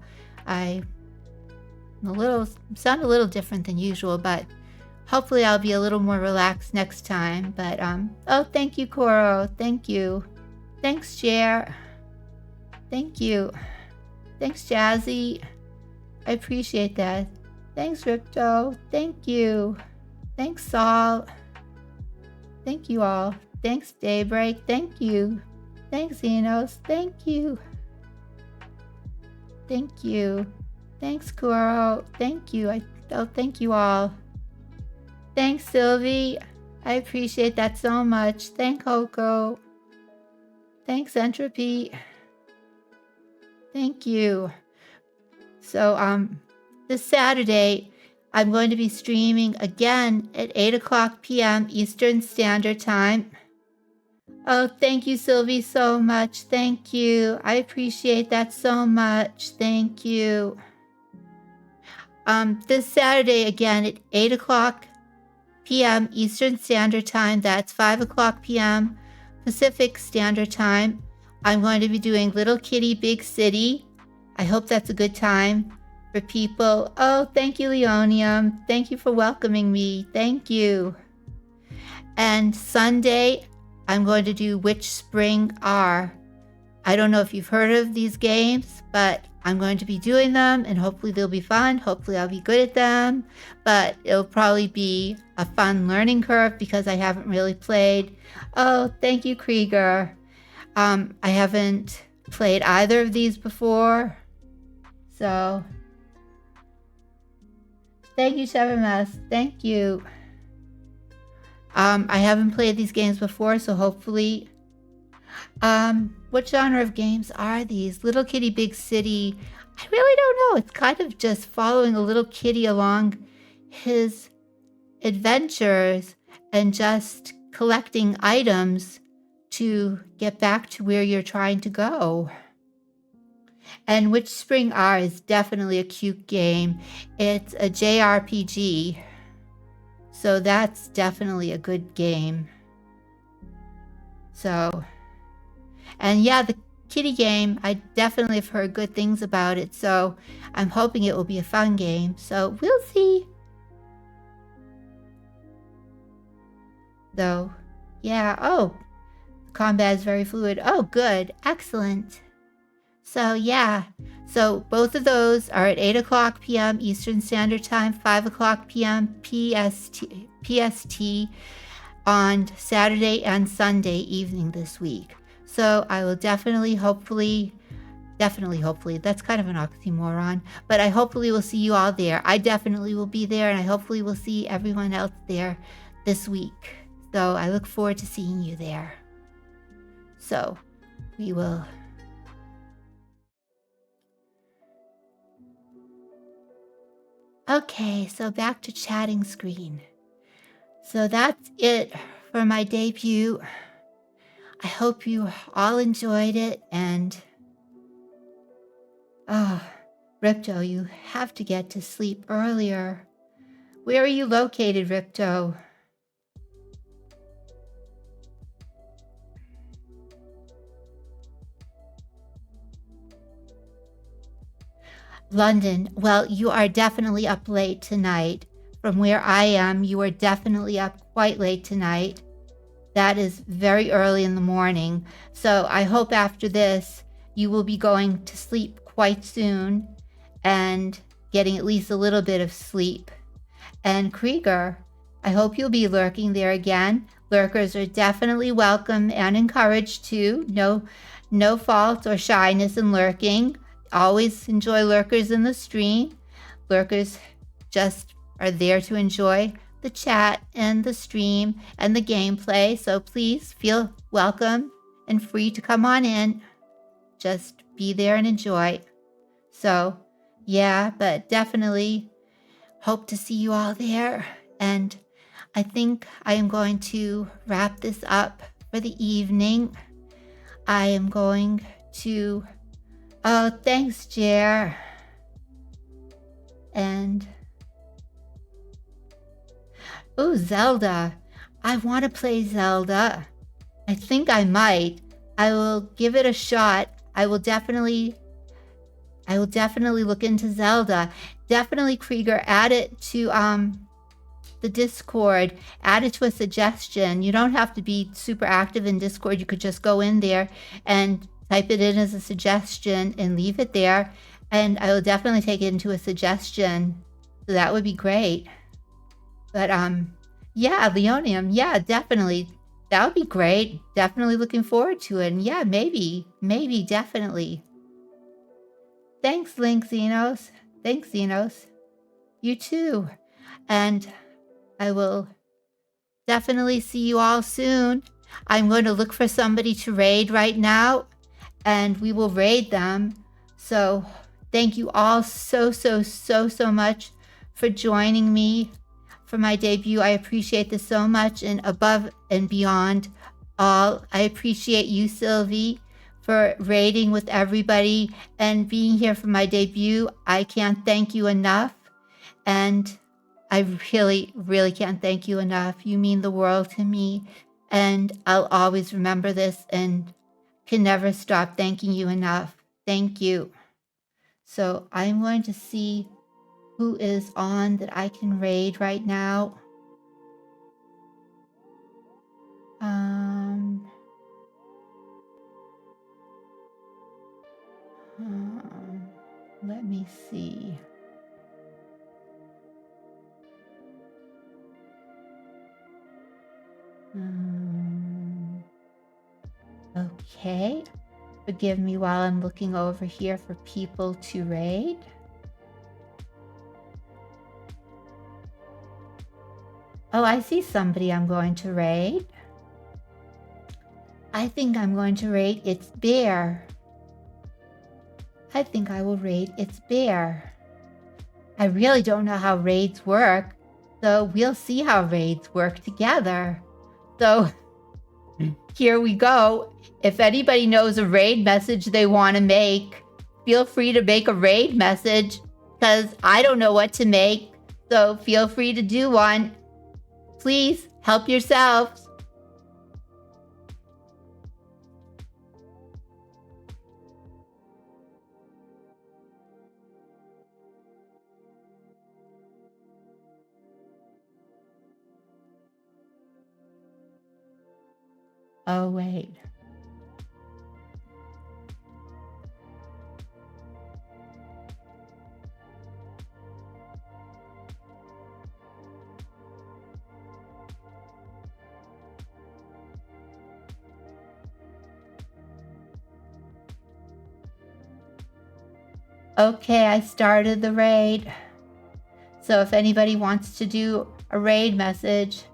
I sound a little different than usual, but hopefully I'll be a little more relaxed next time. But oh, thank you, Koro. Thank you. Thanks, Jer. Thank you. Thanks, Jazzy. I appreciate that. Thanks, Ripto. Thank you. Thanks, Saul. Thank you all. Thanks, Daybreak. Thank you. Thanks, Enos. Thank you. Thank you. Thanks, Kuro. Thank you. Thank you all. Thanks, Sylvie. I appreciate that so much. Thank Hoko. Thanks, Entropy. Thank you. So, this Saturday, I'm going to be streaming again at 8 o'clock p.m. Eastern Standard Time. Oh, thank you, Sylvie, so much. Thank you. I appreciate that so much. Thank you. This Saturday, again, at 8 o'clock p.m. Eastern Standard Time. That's 5 o'clock p.m. Pacific Standard Time. I'm going to be doing Little Kitty Big City. I hope that's a good time for people. Oh, thank you, Leonium. Thank you for welcoming me. Thank you. And Sunday, I'm going to do Which Spring Are. I don't know if you've heard of these games, but I'm going to be doing them, and hopefully they'll be fun. Hopefully I'll be good at them, but it'll probably be a fun learning curve because I haven't really played. Oh, thank you, Krieger. I haven't played either of these before, so Thank you, Seven Mouse. Thank you. I haven't played these games before, so hopefully... what genre of games are these? Little Kitty Big City. I really don't know. It's kind of just following a little kitty along his adventures and just collecting items to get back to where you're trying to go. And Witch Spring R is definitely a cute game. It's a JRPG, so that's definitely a good game. So, and yeah, the kitty game, I definitely have heard good things about it, so I'm hoping it will be a fun game. So we'll see. Though, yeah, oh, combat is very fluid. Oh, good, excellent. So yeah, so both of those are at 8 o'clock p.m. Eastern Standard Time, 5 o'clock p.m. PST on Saturday and Sunday evening this week. So I will definitely, hopefully, that's kind of an oxymoron, but I hopefully will see you all there. I definitely will be there, and I hopefully will see everyone else there this week. So I look forward to seeing you there. So we will... Okay, so back to chatting screen. So that's it for my debut. I hope you all enjoyed it, and... Oh, Ripto, you have to get to sleep earlier. Where are you located, Ripto? London. Well, you are definitely up late tonight. From where I am, you are definitely up quite late tonight. That is very early in the morning. So I hope after this, you will be going to sleep quite soon and getting at least a little bit of sleep. And Krieger, I hope you'll be lurking there again. Lurkers are definitely welcome and encouraged too. No fault or shyness in lurking. Always enjoy lurkers in the stream. Lurkers just are there to enjoy the chat and the stream and the gameplay. So please feel welcome and free to come on in. Just be there and enjoy. So yeah, but definitely hope to see you all there. And I think I am going to wrap this up for the evening. I am going to... Oh, thanks, Jer. And... Oh, Zelda. I want to play Zelda. I think I might. I will give it a shot. I will definitely look into Zelda. Definitely, Krieger, add it to the Discord. Add it to a suggestion. You don't have to be super active in Discord. You could just go in there and type it in as a suggestion and leave it there. And I will definitely take it into a suggestion. So that would be great. But yeah, Leonium, yeah, definitely. That would be great. Definitely looking forward to it. And yeah, maybe, definitely. Thanks, Link Xenos. Thanks, Xenos. You too. And I will definitely see you all soon. I'm going to look for somebody to raid right now, and we will raid them. So thank you all so much for joining me for my debut. I appreciate this so much, and above and beyond all, I appreciate you, Sylvie, for raiding with everybody and being here for my debut. I can't thank you enough, and I really can't thank you enough. You mean the world to me, and I'll always remember this and can never stop thanking you enough. Thank you. So I'm going to see who is on that I can raid right now. Let me see. Okay. Forgive me while I'm looking over here for people to raid. Oh, I see somebody I'm going to raid. I think I'm going to raid its bear. I think I will raid its bear. I really don't know how raids work, so we'll see how raids work together. So here we go. If anybody knows a raid message they want to make, feel free to make a raid message, because I don't know what to make, so feel free to do one. Please help yourselves. Oh, wait. Okay, I started the raid. So if anybody wants to do a raid message,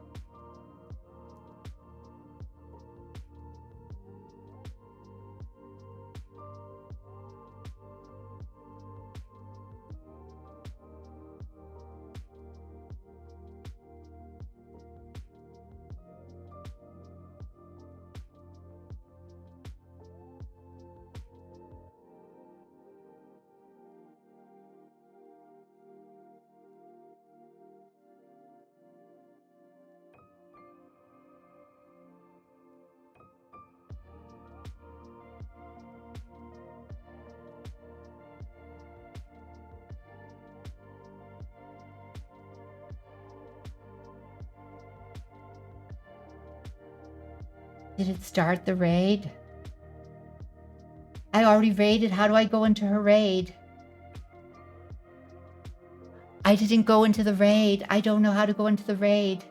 did it start the raid? I already raided. How do I go into her raid? I didn't go into the raid. I don't know how to go into the raid.